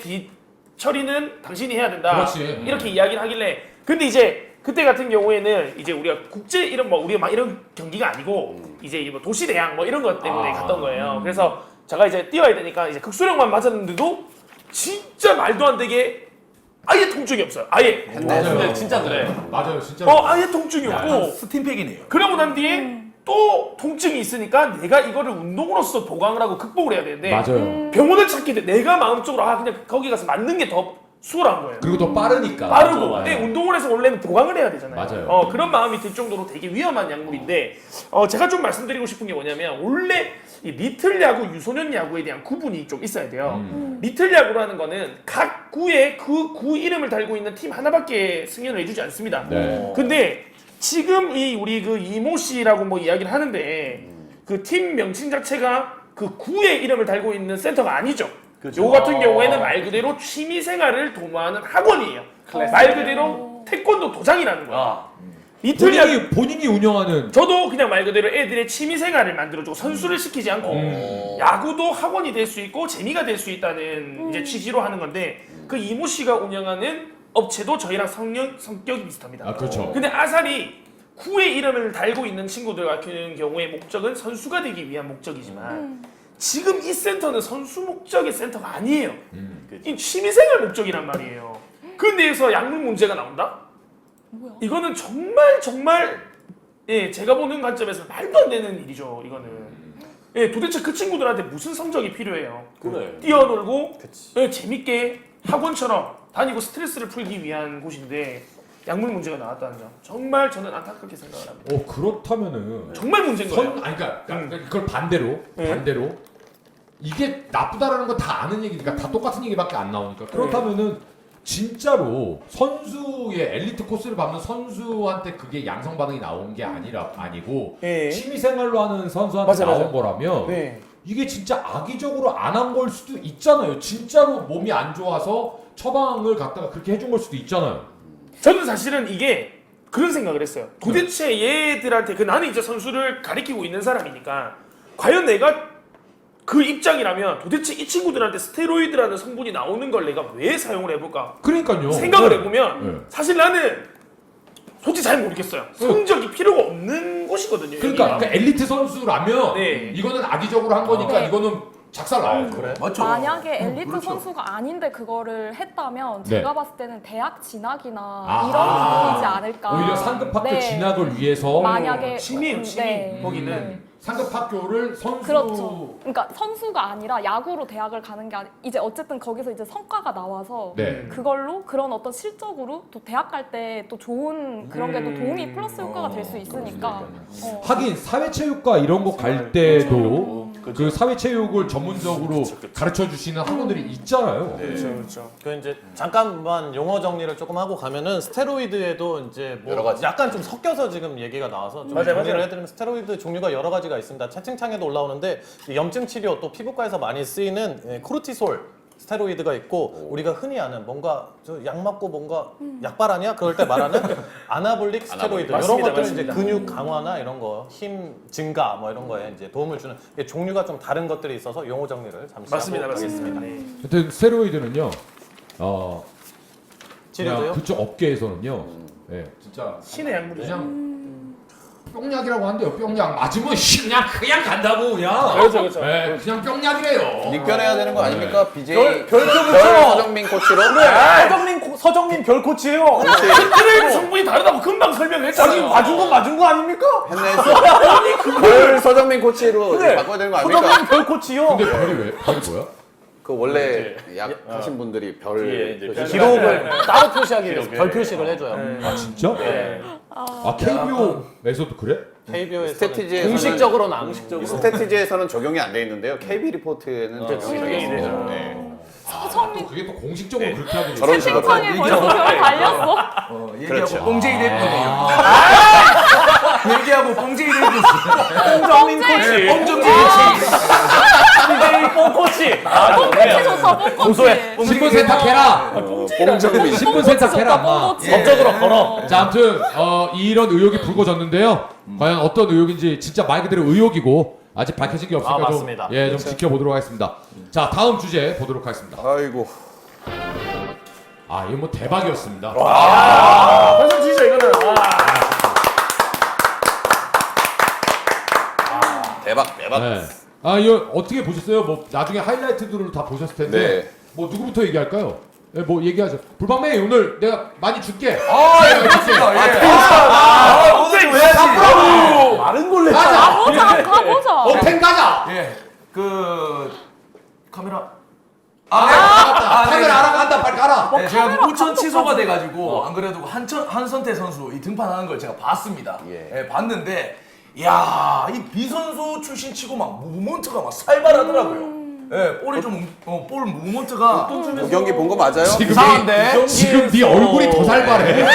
처리는 당신이 해야 된다. 그렇지. 이렇게 이야기를 하길래 근데 이제 그때 같은 경우에는 이제 우리가 국제 이런 우리가 막 이런 경기가 아니고 이제 뭐 도시 대항 뭐 이런 것 때문에 갔던 거예요. 그래서 제가 이제 뛰어야 되니까 이제 극소량만 맞았는데도 진짜 말도 안 되게 아예 통증이 없어요. 아예. 맞아요. 진짜 그래. 맞아요, 진짜. 아예 통증이 없고 스팀팩이네요. 그러고 난 뒤에 또 통증이 있으니까 내가 이거를 운동으로서 보강을 하고 극복을 해야 되는데 맞아요. 병원을 찾게 돼. 내가 마음적으로 그냥 거기 가서 맞는 게 더 수월한 거예요. 그리고 더 빠르니까. 빠르고 맞아요. 근데 운동을 해서 원래는 보강을 해야 되잖아요. 맞아요. 그런 마음이 들 정도로 되게 위험한 약물인데 제가 좀 말씀드리고 싶은 게 뭐냐면 원래 이 리틀 야구, 유소년 야구에 대한 구분이 좀 있어야 돼요. 리틀 야구라는 거는 각 구에 그 구 이름을 달고 있는 팀 하나밖에 승인을 해주지 않습니다. 네. 근데 지금 우리 그 이모 씨라고 뭐 이야기를 하는데 그 팀 명칭 자체가 그 구의 이름을 달고 있는 센터가 아니죠. 요 같은 경우에는 말 그대로 취미 생활을 도모하는 학원이에요. 말 그대로 태권도 도장이라는 거예요. 리틀 야구 본인이 운영하는. 저도 그냥 말 그대로 애들의 취미 생활을 만들어주고 선수를 시키지 않고 야구도 학원이 될 수 있고 재미가 될 수 있다는 이제 취지로 하는 건데 그 이모 씨가 운영하는 업체도 저희랑 성격이 비슷합니다. 아 그렇죠. 근데 아살이 구의 이름을 달고 있는 친구들 같은 경우에 목적은 선수가 되기 위한 목적이지만 지금 이 센터는 선수 목적의 센터가 아니에요. 이 취미생활 목적이란 말이에요. 근데에서 약물 문제가 나온다? 뭐야? 이거는 정말 제가 보는 관점에서 말도 안 되는 일이죠. 이거는 도대체 그 친구들한테 무슨 성적이 필요해요? 그래. 뛰어놀고 재밌게 학원처럼 다니고 스트레스를 풀기 위한 곳인데 약물 문제가 나왔다는 점 정말 저는 안타깝게 생각을 합니다. 그렇다면은 정말 문제인 거예요. 그러니까 그걸 반대로 이게 나쁘다라는 건 다 아는 얘기니까 다 똑같은 얘기밖에 안 나오니까 그렇다면은 진짜로 선수의 엘리트 코스를 밟는 선수한테 그게 양성 반응이 나온 게 아니고 네. 취미 생활로 하는 선수한테 나온 거라면 네. 이게 진짜 악의적으로 안 한 걸 수도 있잖아요. 진짜로 몸이 안 좋아서 처방을 갖다가 그렇게 해준 걸 수도 있잖아요. 저는 사실은 이게 그런 생각을 했어요. 도대체 얘들한테 나는 이제 선수를 가리키고 있는 사람이니까 과연 내가 그 입장이라면 도대체 이 친구들한테 스테로이드라는 성분이 나오는 걸 내가 왜 사용을 해볼까? 그러니까요. 생각을 네. 해보면 네. 사실 나는 솔직히 잘 모르겠어요. 성적이 필요가 없는 곳이거든요. 그러니까 여기가. 그 엘리트 선수라면 네. 이거는 악의적으로 한 거니까 네. 이거는 작살 나요. 그래? 맞죠? 만약에 엘리트 그렇죠. 선수가 아닌데 그거를 했다면 네. 제가 봤을 때는 대학 진학이나 아하. 이런 부분이지 않을까. 오히려 상급 학교 네. 진학을 위해서 만약에 취미예요, 취미. 네. 거기는. 상급 학교를 선수 그렇죠. 그러니까 선수가 아니라 야구로 대학을 가는 게 이제 어쨌든 거기서 이제 성과가 나와서 네. 그걸로 그런 어떤 실적으로 또 대학 갈 때 또 좋은 그런 게 또 도움이 플러스 효과가 될 수 있으니까. 하긴 사회체육과 이런 거 갈 때도 그 사회체육을 전문적으로 가르쳐 주시는 학원들이 있잖아요. 그렇죠. 그 이제 잠깐만 용어 정리를 조금 하고 가면은 스테로이드에도 이제 뭐 여러 가지. 약간 좀 섞여서 지금 얘기가 나와서 좀 맞아요, 정리를 맞아요. 해드리면 스테로이드 종류가 여러 가지가 있습니다. 채팅창에도 올라오는데 염증 치료 또 피부과에서 많이 쓰이는 코르티솔 스테로이드가 있고 우리가 흔히 아는 뭔가 약 맞고 뭔가 약발 아니야? 그럴 때 말하는 아나볼릭 스테로이드 이런 맞습니다, 것들은 이제 맞습니다. 근육 강화나 이런 거, 힘 증가 뭐 이런 거에 이제 도움을 주는 이게 종류가 좀 다른 것들이 있어서 용어 정리를 잠시 맞습니다, 하고 맞습니다. 가겠습니다. 네. 하여튼 스테로이드는요. 치료도요? 그냥 그쪽 업계에서는요. 네, 진짜 신의 약물이죠. 그냥 뿅약이라고 한대요. 뿅약 맞으면 그냥 간다고 그냥. 그렇죠. 네, 그냥 뿅약이래요. 입견해야 되는 거 아닙니까? BJ 별표 붙여! 서정민 코치로. 서정민 별 코치예요. 스테로이드 성분이 다르다고 금방 설명을 했잖아요. 맞은 거 아닙니까? 별 서정민 코치로 바꿔야 되는 거 아닙니까? 서정민 별 코치요. 근데 별이 뭐야? 그 원래 약 하신 분들이 별 기록을 따로 표시하기 위해서 별 표시를 해줘요. 아 진짜? 네. 아 KBO에서도 그래? KBO에서 스태티지에서는 공식적으로는 앙식적으로. 스태티지에서는 적용이 안 돼 있는데요. KB 리포트에는 적용이 되어 있습니다. 네. 서정민 그게 또 공식적으로 그렇게 하는 저런 식으로. 채팅창에 벌써 별 달렸어. 얘기하고 그렇죠. 뽕제이 대표네요. 얘기하고 뽕제이 대표. 홍정민 코치. 뽕정제이 코치. DJ 뽕 코치. 뽕꼬치 좋다, 뽕꼬치. 고소해. 신분 세탁해라. 봉정민. 신분 세탁해라. 뽕꼬치. 법적으로 걸어. 자, 아무튼 이런 의혹이 불거졌는데요. 과연 어떤 의혹인지 진짜 말 그대로 의혹이고 아직 밝혀진 게 없으니까 맞습니다. 좀 지켜보도록 하겠습니다. 자, 다음 주제 보도록 하겠습니다. 아이고. 아, 이거 뭐 대박이었습니다. 벌써 주시죠 이거는. 대박. 네. 아, 이거 어떻게 보셨어요? 뭐 나중에 하이라이트들을 다 보셨을 텐데 네. 뭐 누구부터 얘기할까요? 네, 뭐 얘기하죠. 불방맹이 오늘 내가 많이 줄게. 아, 예, 맞습니다. 예. 오늘 왜 하지? 마른 걸레. 가자. 카메라. 카메라 알아간다. 빨리 가라. 네, 제가 그 우천 감독까지. 취소가 돼가지고 안 그래도 한선태 선수 이 등판하는 걸 제가 봤습니다. 예. 봤는데 야, 이 비선수 출신치고 막 무브먼트가 막 살벌하더라고요. 예, 볼이 볼 무브먼트가 그 경기 본 거 맞아요? 이상한데? 지금 네 얼굴이 더 살벌해.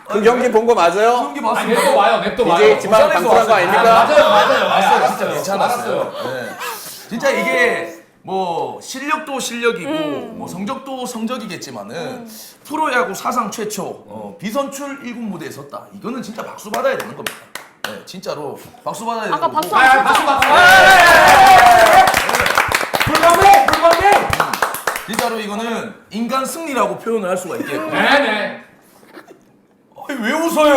그 경기 본 거 맞아요? 경기 냅도 봤습니다. 와요. 냅도 와요. BJ 지만 방송한 거 아닙니까? 맞아요. 진짜 괜찮았어요. 네. 진짜 이게 뭐 실력도 실력이고 뭐 성적도 성적이겠지만은 프로야구 사상 최초 비선출 1군 무대에 섰다. 이거는 진짜 박수 받아야 되는 겁니다. 네, 진짜로 박수 받아야 되는 아까 거고. 박수 안 박수 쳤죠? 불가능. 불가능. 진짜로 이거는 인간 승리라고 표현을 할 수가 있겠고. 네네. 아니, 왜 웃어요?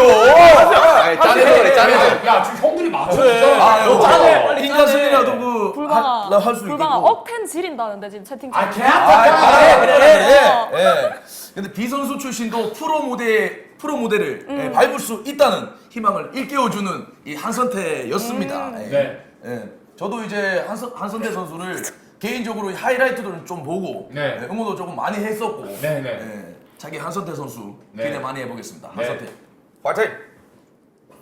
아니, 짠해서 그래, 짠해서. 야 지금 형들이 맞춰. 아, 이거 짜네, 빨리 인간 짜네. 승리라도 그 불방아, 할수 있겠고. 불방아 억텐 지린다는데 지금 채팅창에. 아 개아파. 그래. 예. 근데 비선수 출신도 프로 무대를 밟을 수 있다는 희망을 일깨워주는 이 한선태였습니다. 예. 네. 예. 저도 이제 한선태 선수를 개인적으로 하이라이트들은 좀 보고 네. 응원도 조금 많이 했었고 네, 네. 예. 자기 한선태 선수 네. 기대 많이 해보겠습니다. 네. 한선태. 화이팅!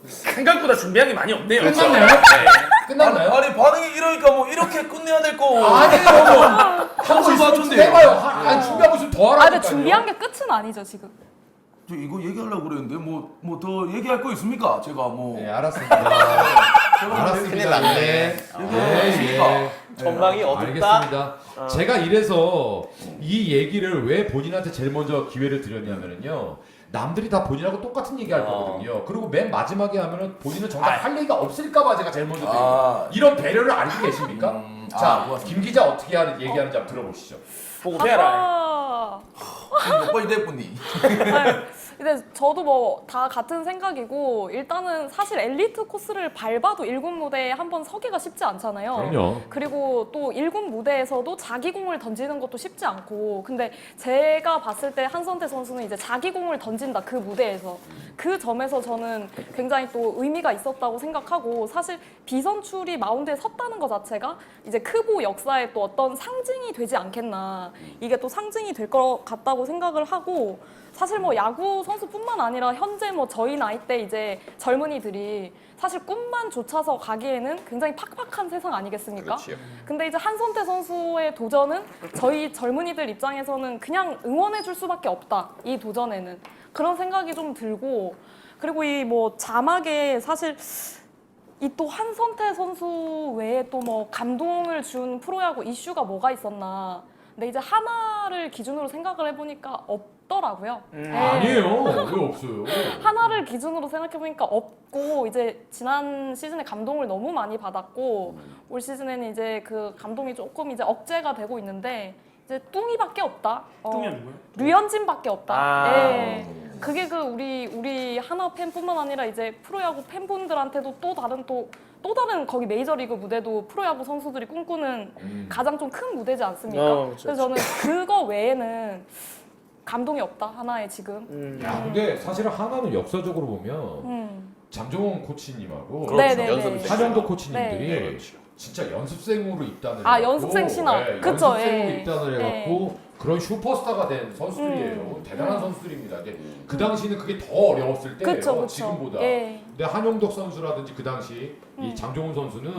생각보다 준비한 게 많이 없네요. 끝났나요? 끝났나요? 아니 반응이 이러니까 뭐 이렇게 끝내야 될 거. 아니에요. 한술 한술 같은데요. 해봐요. 아니 준비하고 있으면 더 아 하라니까요. 근데 준비한 게 끝은 아니죠 지금. 저 이거 얘기하려고 그랬는데 뭐 더 얘기할 거 있습니까? 제가 뭐 네 알았습니다. 알았습니다. 큰일 났네. 네, 전망이 어둡다. 알겠습니다. 제가 이래서 이 얘기를 왜 본인한테 제일 먼저 기회를 드렸냐면요. 남들이 다 본인하고 똑같은 얘기 할 거거든요. 그리고 맨 마지막에 하면은 본인은 정작 할 얘기가 없을까봐 제가 제일 먼저 드려요. 이런 배려를 알고 계십니까? 자, 고맙습니다. 김 기자 어떻게 얘기하는지 한번 들어보시죠. 보고 해라. 아, 몇 번이 됐군니. 근데 저도 뭐 다 같은 생각이고 일단은 사실 엘리트 코스를 밟아도 1군 무대에 한번 서기가 쉽지 않잖아요. 그럼요. 그리고 또 1군 무대에서도 자기 공을 던지는 것도 쉽지 않고 근데 제가 봤을 때 한선태 선수는 이제 자기 공을 던진다 그 무대에서 그 점에서 저는 굉장히 또 의미가 있었다고 생각하고 사실 비선출이 마운드에 섰다는 것 자체가 이제 크보 역사의 또 어떤 상징이 되지 않겠나 이게 또 상징이 될 것 같다고 생각을 하고 사실 뭐 야구 선수뿐만 아니라 현재 뭐 저희 나이 때 이제 젊은이들이 사실 꿈만 좇아서 가기에는 굉장히 팍팍한 세상 아니겠습니까? 그렇지요. 근데 이제 한선태 선수의 도전은 저희 젊은이들 입장에서는 그냥 응원해 줄 수밖에 없다. 이 도전에는. 그런 생각이 좀 들고 그리고 이 뭐 자막에 사실 이 또 한선태 선수 외에 또 뭐 감동을 준 프로야구 이슈가 뭐가 있었나. 근데 이제 하나를 기준으로 생각을 해보니까 없더라고요. 네. 아니에요. 왜 없어요? 하나를 기준으로 생각해보니까 없고 이제 지난 시즌에 감동을 너무 많이 받았고 올 시즌에는 이제 그 감동이 조금 이제 억제가 되고 있는데 이제 뚱이밖에 없다. 뚱이 누구요? 류현진밖에 없다. 아. 예. 그게 그 우리 하나 팬뿐만 아니라 이제 프로야구 팬분들한테도 또 다른 거기 메이저리그 무대도 프로야구 선수들이 꿈꾸는 가장 좀 큰 무대지 않습니까? 그쵸, 그래서 저는 그거 외에는 감동이 없다 하나에 지금. 야, 근데 사실은 하나는 역사적으로 보면 장정원 코치님하고 네네네. 연습생. 한영도 코치님들이 네, 그렇죠. 진짜 연습생으로 입단을 아, 해갖고, 연습생 신화. 네, 그쵸, 연습생으로 예. 입단을 해갖고 그런 슈퍼스타가 된 선수들이에요. 대단한 선수들입니다. 근데 그 당시는 그게 더 어려웠을 때예요. 그쵸, 그쵸. 지금보다. 예. 근데 한영덕 선수라든지 그 당시 이 장정훈 선수는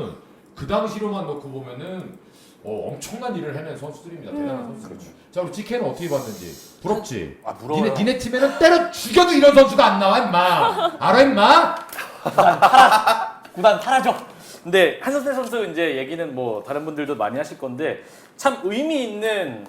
그 당시로만 놓고 보면은 엄청난 일을 해낸 선수들입니다. 대단한 선수들. 자, 우리 GK는 어떻게 봤는지 부럽지? 아, 부러워요. 니네 팀에는 때려 죽여도 이런 선수가 안 나와 임마. 알아 임마? 구단 사라져. 근데 한선태 선수 이제 얘기는 뭐 다른 분들도 많이 하실 건데 참 의미 있는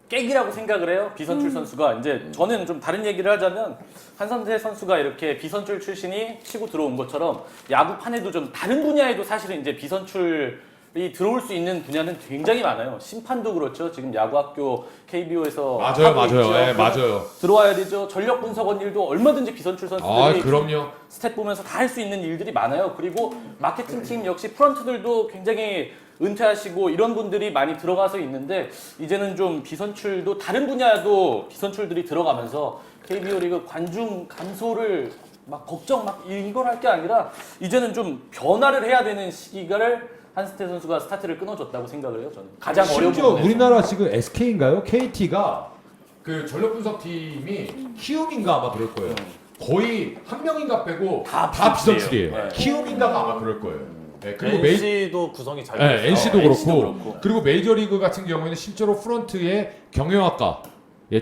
깨기라고 생각을 해요. 비선출 선수가 이제 저는 좀 다른 얘기를 하자면 한선태 선수가 이렇게 비선출 출신이 치고 들어온 것처럼 야구판에도 좀 다른 분야에도 사실은 이제 비선출이 들어올 수 있는 분야는 굉장히 많아요. 심판도 그렇죠. 지금 야구학교 KBO에서 하고 있죠. 맞아요. 들어와야 되죠. 전력 분석원 일도 얼마든지 비선출 아, 선수들이 그럼요. 스탯 보면서 다 할 수 있는 일들이 많아요. 그리고 마케팅 팀 역시 프런트들도 굉장히 은퇴하시고 이런 분들이 많이 들어가서 있는데 이제는 좀 비선출도 다른 분야도 비선출들이 들어가면서 KBO 리그 관중 감소를 막 걱정 막 이걸 할 게 아니라 이제는 좀 변화를 해야 되는 시기를 한스태 선수가 스타트를 끊어줬다고 생각을 해요. 저는 가장 어려운 심지어 부분에서. 우리나라 지금 SK인가요? KT가 그 전력 분석 팀이 키움인가 아마 그럴 거예요. 거의 한 명인가 빼고 다 비선출이에요. 네. 키움인가가 아마 그럴 거예요. 네, 그리고 메이 NC도 구성이 잘 돼 네, 있어요. NC도 NC도 그렇고, 그렇고. 그리고 메이저리그 같은 경우에는 실제로 프런트에 경영학과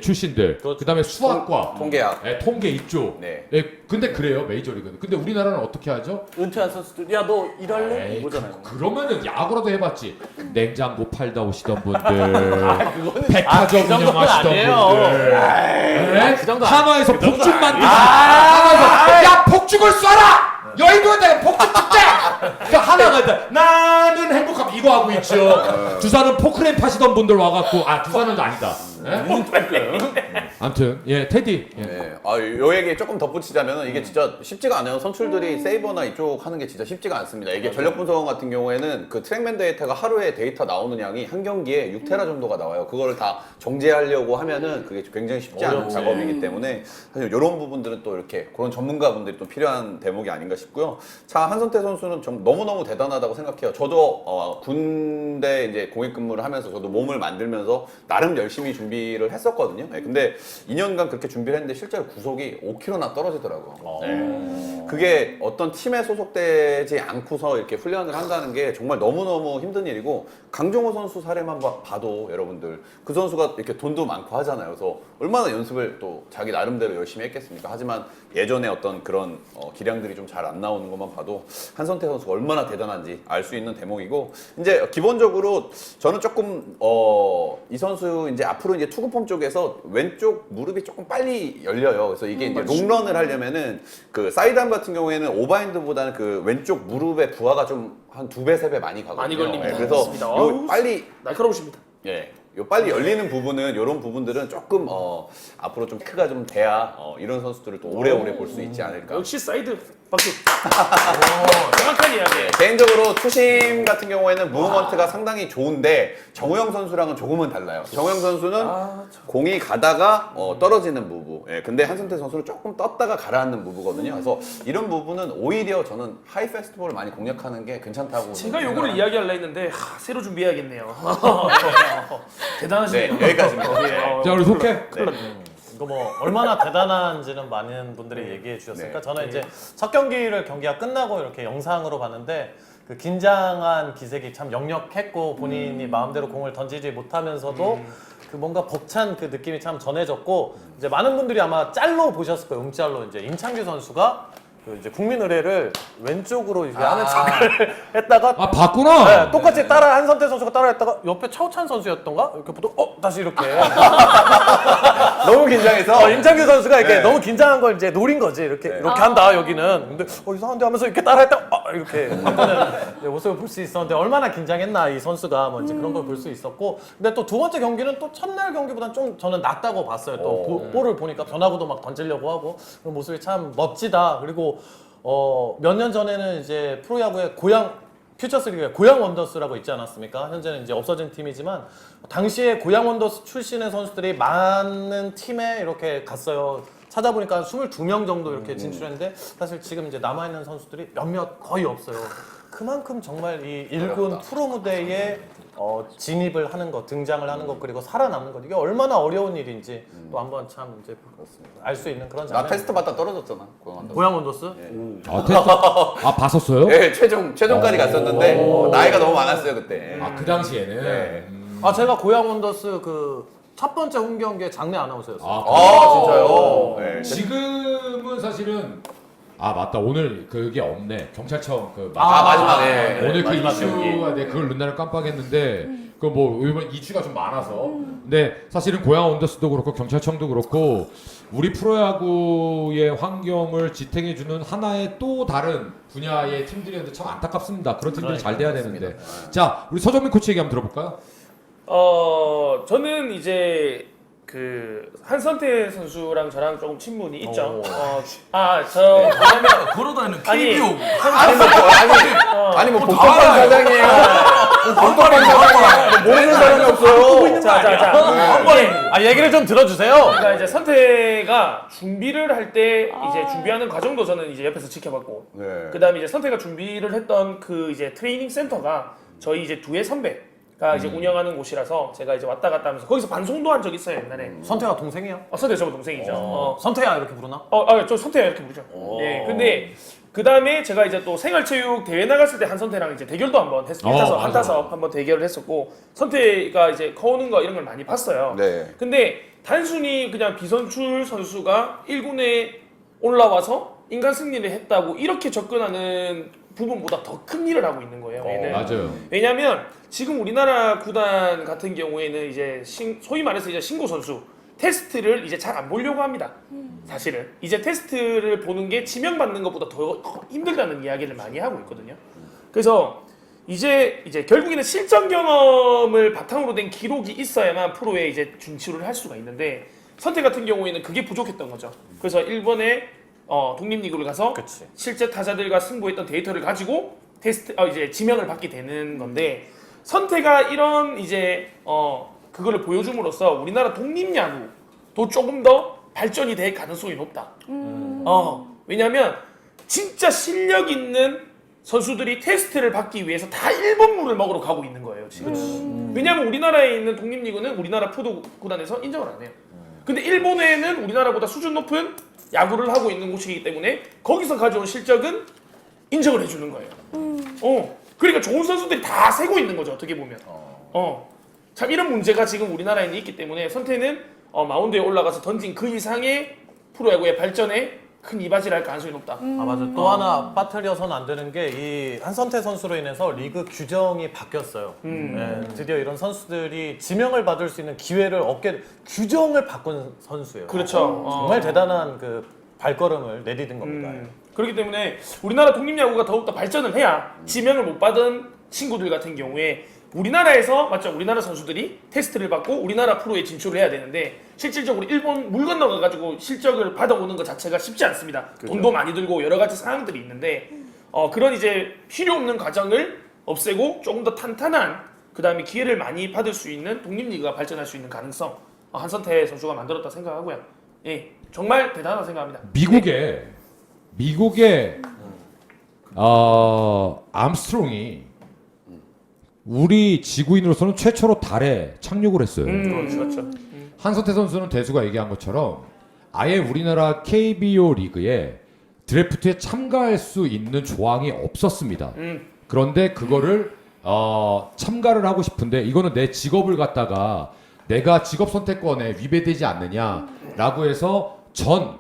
출신들, 그렇죠. 그다음에 수학과, 통계학. 통계 이쪽. 네. 근데 그래요 메이저리그는. 근데 우리나라는 어떻게 하죠? 은퇴한 선수들 야 너 일할래? 에이, 이거잖아요. 그러면은 야구라도 해봤지. 냉장고 팔다 오시던 분들, 백화점 그 정도는 운영하시던 아니에요. 분들, 네? 그 정도 한화에서 복죽 만드시, 한화에서 야 복죽을 쏴라. 여의도에다가 복죽 축제. 그러니까 하나가 일단 나는 행복함 이거 하고 있죠. 두산은 포크레인 파시던 분들 와갖고 두산은 아니다. 아무튼 테디. 네. 요 얘기 조금 덧붙이자면 이게 진짜 쉽지가 않아요. 선출들이 세이버나 이쪽 하는 게 진짜 쉽지가 않습니다. 이게 전력 분석 같은 경우에는 그 트랙맨 데이터가 하루에 데이터 나오는 양이 한 경기에 6테라 정도가 나와요. 그거를 다 정제하려고 하면은 그게 굉장히 쉽지 않은 작업이기 때문에 사실 이런 부분들은 또 이렇게 그런 전문가분들이 또 필요한 대목이 아닌가 싶고요. 자, 한선태 선수는 좀 너무너무 대단하다고 생각해요. 저도 군대 이제 공익근무를 하면서 저도 몸을 만들면서 나름 열심히 준비를 했었거든요. 네, 근데 2년간 그렇게 준비를 했는데 실제로 구속이 5kg나 떨어지더라고요. 네. 그게 어떤 팀에 소속되지 않고서 이렇게 훈련을 한다는 게 정말 너무너무 힘든 일이고 강정호 선수 사례만 봐도 여러분들 그 선수가 이렇게 돈도 많고 하잖아요. 그래서 얼마나 연습을 또 자기 나름대로 열심히 했겠습니까? 하지만 예전에 어떤 그런 기량들이 좀 잘 안 나오는 것만 봐도 한선태 선수가 얼마나 대단한지 알 수 있는 대목이고 이제 기본적으로 저는 조금 이 선수 이제 앞으로 이제 투구폼 쪽에서 왼쪽 무릎이 조금 빨리 열려요. 그래서 이게 이제 롱런을 하려면은 그 사이드암 같은 경우에는 오바인드보다는 그 왼쪽 무릎의 부하가 좀 한 2배, 3배 많이 가거든요. 많이 걸립니다. 네, 그래서 맞습니다. 요 아우, 빨리 날카로우십니다. 요 빨리 열리는 부분은 이런 부분들은 조금 앞으로 좀 크가 좀 돼야 이런 선수들을 또 오래오래 볼 수 있지 않을까. 역시 사이드 박수. 정확한 이야기. 개인적으로 투심 같은 경우에는 무브먼트가 상당히 좋은데 정우영 선수랑은 조금은 달라요. 정우영 선수는 공이 가다가 떨어지는 무브. 근데 한선태 선수는 조금 떴다가 가라앉는 무브거든요. 그래서 이런 부분은 오히려 저는 하이 페스티벌을 많이 공략하는 게 괜찮다고. 제가 요거를 이야기하려 했는데 새로 준비해야겠네요. 대단하시네요. 네, 여기까지입니다. 자 우리 속해. 이거 뭐 얼마나 대단한지는 많은 분들이 얘기해 주셨으니까 저는 이제 첫 경기가 끝나고 이렇게 영상으로 봤는데 그 긴장한 기색이 참 역력했고 본인이 마음대로 공을 던지지 못하면서도 그 뭔가 벅찬 그 느낌이 참 전해졌고 이제 많은 분들이 아마 짤로 보셨을 거예요. 음짤로 이제 임창규 선수가 그 이제 국민의례를 왼쪽으로 이렇게 하는 척을 했다가 봤구나. 네, 똑같이 따라 한선태 선수가 따라했다가 옆에 차우찬 선수였던가 이렇게 보통 다시 이렇게 너무 긴장해서 임창규 선수가 이렇게 네. 너무 긴장한 걸 이제 노린 거지 이렇게 한다 여기는 근데 이상한데 하면서 이렇게 따라했다가 이렇게 한번에 모습을 볼 수 있었는데 얼마나 긴장했나 이 선수가 뭐 이제 그런 걸 볼 수 있었고 근데 또 두 번째 경기는 또 첫날 경기보다는 좀 저는 낫다고 봤어요. 또 볼을 보니까 변화구도 막 던지려고 하고 그런 모습이 참 멋지다. 그리고 몇 년 전에는 이제 프로야구의 퓨처스리그에 고양 원더스라고 있지 않았습니까? 현재는 이제 없어진 팀이지만 당시에 고양 원더스 출신의 선수들이 많은 팀에 이렇게 갔어요. 찾아보니까 22명 정도 이렇게 진출했는데 사실 지금 이제 남아있는 선수들이 몇몇 거의 없어요. 그만큼 정말 이 1군 프로 무대에 진입을 하는 것, 등장을 하는 것 그리고 살아남는 것 이게 얼마나 어려운 일인지 또 한번 참 이제 알 수 있는 그런 나 장면. 테스트 받다 떨어졌잖아. 고양 원더스? 봤었어요? 네, 최종까지 갔었는데 나이가 너무 많았어요 그때. 그 당시에는. 네. 제가 고양 원더스 그 첫 번째 홈 경기에 장내 아나운서였어요. 진짜요? 네. 지금은 사실은 맞다 오늘 그게 없네 경찰청 마지막에. 오늘 그 마지막 이슈가 그걸 넣는다는 깜빡했는데 그 뭐 이번 이슈가 좀 많아서 근데 사실은 고양 원더스도 그렇고 경찰청도 그렇고 우리 프로야구의 환경을 지탱해주는 하나의 또 다른 분야의 팀들이었는데 참 안타깝습니다. 그런 팀들이 잘 돼야 되는데 자 우리 서정민 코치 얘기 한번 들어볼까요? 저는 이제 그 한선태 선수랑 저랑 조금 친분이 있죠. 왜냐면 걸어다니는 KBO. 아니 뭐 복덕반 사장이에요. 복덕반 사장이에요. 모르는 사람이 없어요. 얘기를 좀 들어주세요. 그러니까 이제 선태가 준비를 할 때 이제 준비하는 과정도 저는 이제 옆에서 지켜봤고, 네. 그다음에 이제 선태가 준비를 했던 그 이제 트레이닝 센터가 저희 이제 두해 선배가 이제 운영하는 곳이라서 제가 이제 왔다 갔다 하면서 거기서 방송도 한 적 있어요 옛날에. 선태가 동생이야? 선태 저 동생이죠. 선태야 이렇게 부르나? 저 선태야 이렇게 부르죠. 예. 근데 그 다음에 제가 이제 또 생활체육 대회 나갔을 때 한선태랑 이제 대결도 한번 했었고, 한타석 한번 대결을 했었고, 선태가 이제 커오는 거 이런 걸 많이 봤어요. 네. 근데 단순히 그냥 비선출 선수가 1군에 올라와서 인간 승리를 했다고 이렇게 접근하는 부분보다 더 큰 일을 하고 있는 거예요. 얘는. 맞아요. 왜냐면 지금 우리나라 구단 같은 경우에는 이제 소위 말해서 이제 신고 선수 테스트를 이제 잘 안 보려고 합니다. 사실은 이제 테스트를 보는 게 지명받는 것보다 더 힘들다는 이야기를 많이 하고 있거든요. 그래서 이제 결국에는 실전 경험을 바탕으로 된 기록이 있어야만 프로에 이제 진출을 할 수가 있는데 선태 같은 경우에는 그게 부족했던 거죠. 그래서 일본의 독립리그를 가서 그치. 실제 타자들과 승부했던 데이터를 가지고 이제 지명을 받게 되는 건데 선태가 이런 이제 그거를 보여줌으로써 우리나라 독립야구도 조금 더 발전이 될 가능성이 높다. 왜냐면 진짜 실력 있는 선수들이 테스트를 받기 위해서 다 일본물을 먹으러 가고 있는 거예요 지금. 왜냐면 우리나라에 있는 독립리그는 우리나라 프로 구단에서 인정을 안 해요. 근데 일본에는 우리나라보다 수준 높은 야구를 하고 있는 곳이기 때문에 거기서 가져온 실적은 인정을 해주는 거예요. 그러니까 좋은 선수들이 다 새고 있는 거죠 어떻게 보면. 참 이런 문제가 지금 우리나라에는 있기 때문에 선태는 마운드에 올라가서 던진 그 이상의 프로야구의 발전에 큰 이바지를 할 가능성이 높다. 맞아. 또 하나 빠뜨려서는 안 되는 게 이 한선태 선수로 인해서 리그 규정이 바뀌었어요. 예, 드디어 이런 선수들이 지명을 받을 수 있는 기회를 얻게 규정을 바꾼 선수예요. 그렇죠. 정말 대단한 그 발걸음을 내디딘 겁니다. 그렇기 때문에 우리나라 독립야구가 더욱더 발전을 해야 지명을 못 받은 친구들 같은 경우에 우리나라에서 맞죠? 우리나라 선수들이 테스트를 받고 우리나라 프로에 진출을 해야 되는데 실질적으로 일본 물 건너가가지고 실적을 받아오는 것 자체가 쉽지 않습니다. 돈도 많이 들고 여러 가지 사항들이 있는데 그런 이제 필요 없는 과정을 없애고 조금 더 탄탄한 그 다음에 기회를 많이 받을 수 있는 독립리그가 발전할 수 있는 가능성 한선태 선수가 만들었다 생각하고요. 예, 정말 대단하다 생각합니다. 미국의 암스트롱이 우리 지구인으로서는 최초로 달에 착륙을 했어요. 그렇죠. 한선태 선수는 대수가 얘기한 것처럼 아예 우리나라 KBO 리그에 드래프트에 참가할 수 있는 조항이 없었습니다. 그런데 그거를 참가를 하고 싶은데 이거는 내 직업을 갖다가 내가 직업 선택권에 위배되지 않느냐라고 해서 전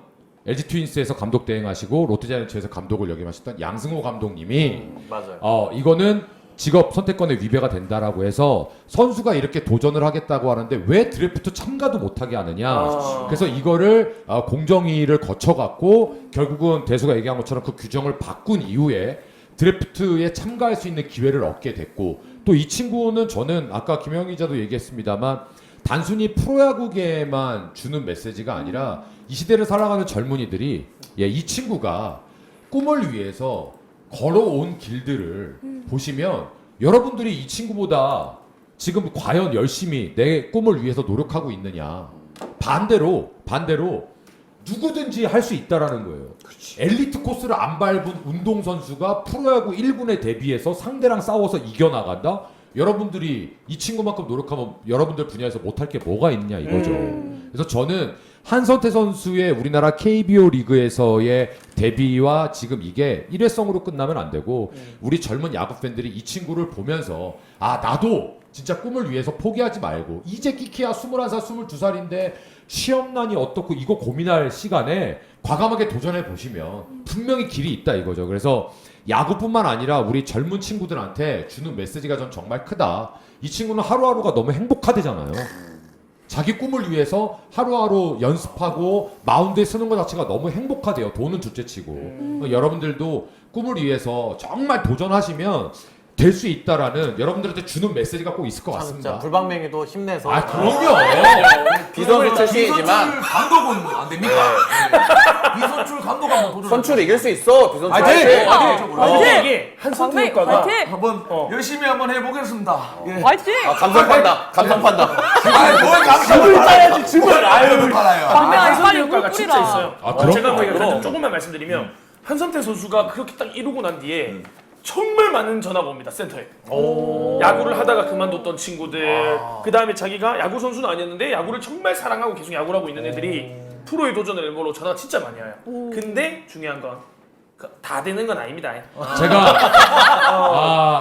LG 트윈스에서 감독 대행하시고 롯데자이언츠에서 감독을 역임하셨던 양승호 감독님이 맞아요. 이거는 직업 선택권의 위배가 된다라고 해서 선수가 이렇게 도전을 하겠다고 하는데 왜 드래프트 참가도 못하게 하느냐. 그래서 이거를 공정위를 거쳐갖고 결국은 대수가 얘기한 것처럼 그 규정을 바꾼 이후에 드래프트에 참가할 수 있는 기회를 얻게 됐고 또 이 친구는 저는 아까 김영 기자도 얘기했습니다만 단순히 프로야구계에만 주는 메시지가 아니라 이 시대를 살아가는 젊은이들이 이 친구가 꿈을 위해서 걸어온 길들을 보시면 여러분들이 이 친구보다 지금 과연 열심히 내 꿈을 위해서 노력하고 있느냐. 반대로 누구든지 할 수 있다라는 거예요. 엘리트 코스를 안 밟은 운동선수가 프로야구 1군에 대비해서 상대랑 싸워서 이겨나간다? 여러분들이 이 친구만큼 노력하면 여러분들 분야에서 못할 게 뭐가 있냐 이거죠. 그래서 저는 한선태 선수의 우리나라 KBO 리그에서의 데뷔와 지금 이게 일회성으로 끝나면 안 되고 우리 젊은 야구 팬들이 이 친구를 보면서 나도 진짜 꿈을 위해서 포기하지 말고 이제 끼키야 21살, 22살인데 취업난이 어떻고 이거 고민할 시간에 과감하게 도전해 보시면 분명히 길이 있다 이거죠. 그래서 야구뿐만 아니라 우리 젊은 친구들한테 주는 메시지가 전 정말 크다. 이 친구는 하루하루가 너무 행복하대잖아요. 자기 꿈을 위해서 하루하루 연습하고 마운드에 서는 것 자체가 너무 행복하대요. 돈은 둘째치고. 여러분들도 꿈을 위해서 정말 도전하시면 될 수 있다라는 여러분들한테 주는 메시지가 꼭 있을 것 진짜 같습니다. 불방맹이도 힘내서. 그럼요. 비선출 출신이지만 감독은 안 됩니까? 비선출 감독 한번 도전. 선출 이길 수 있어. 비선출 화이팅! 화이팅! 근데 이게 한선태 막내 효과가 화이팅! 한번 열심히 한번 해보겠습니다. 예. 화이팅! 감성 판다. 감성 판다. 뭘 감사합니다. 따야지 짐을. 아유, 팔아요. 막내 한선태 빨리 효과가 물 진짜 뿌리라. 있어요. 그럼요. 제가 뭐 이거 조금만 말씀드리면 한선태 선수가 그렇게 딱 이루고 난 뒤에 정말 많은 전화가 옵니다 센터에. 야구를 하다가 그만뒀던 친구들, 그 다음에 자기가 야구 선수는 아니었는데 야구를 정말 사랑하고 계속 야구를 하고 있는 애들이 프로에 도전을 일보러 전화가 진짜 많이 와요. 근데 중요한 건 다 되는 건 아닙니다.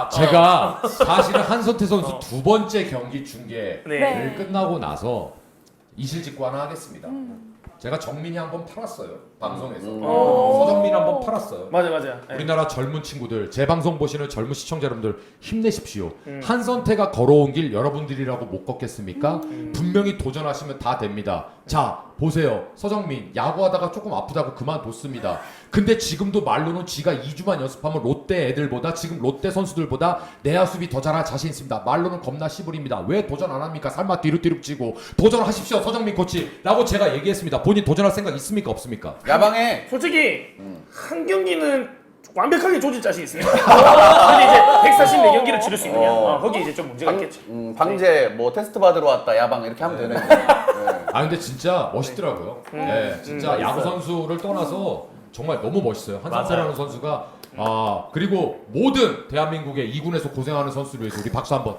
제가 사실은 한선태 선수 두 번째 경기 중계를 네. 끝나고 나서 이실직고 하나 하겠습니다. 제가 정민이 한번 팔았어요. 방송에서. 서정민 한번 팔았어요. 맞아요. 네. 우리나라 젊은 친구들, 제 방송 보시는 젊은 시청자 여러분들 힘내십시오. 한선태가 걸어온 길 여러분들이라고 못 걷겠습니까? 분명히 도전하시면 다 됩니다. 자, 보세요. 서정민 야구하다가 조금 아프다고 그만뒀습니다. 근데 지금도 말로는 지가 2주만 연습하면 롯데 애들보다 지금 롯데 선수들보다 내야 수비 더 잘할 자신 있습니다. 말로는 겁나 씨부립니다. 왜 도전 안 합니까? 살만 뒤룩뒤룩 찌고 도전하십시오 서정민 코치라고 제가 얘기했습니다. 본인 도전할 생각 있습니까 없습니까? 야방에 솔직히 한 경기는 완벽하게 조질 자신 있습니다. 근데 이제 144경기를 치를 수 있느냐? 거기 이제 좀 문제가 있겠죠. 방제 뭐 테스트 받으러 왔다 야방 이렇게 하면 되는 거예요. 네. 아 근데 진짜 멋있더라고요. 네, 진짜 야구 선수를 떠나서 정말 너무 멋있어요. 한선태라는 선수가 그리고 모든 대한민국의 2군에서 고생하는 선수를 위해서 우리 박수 한번.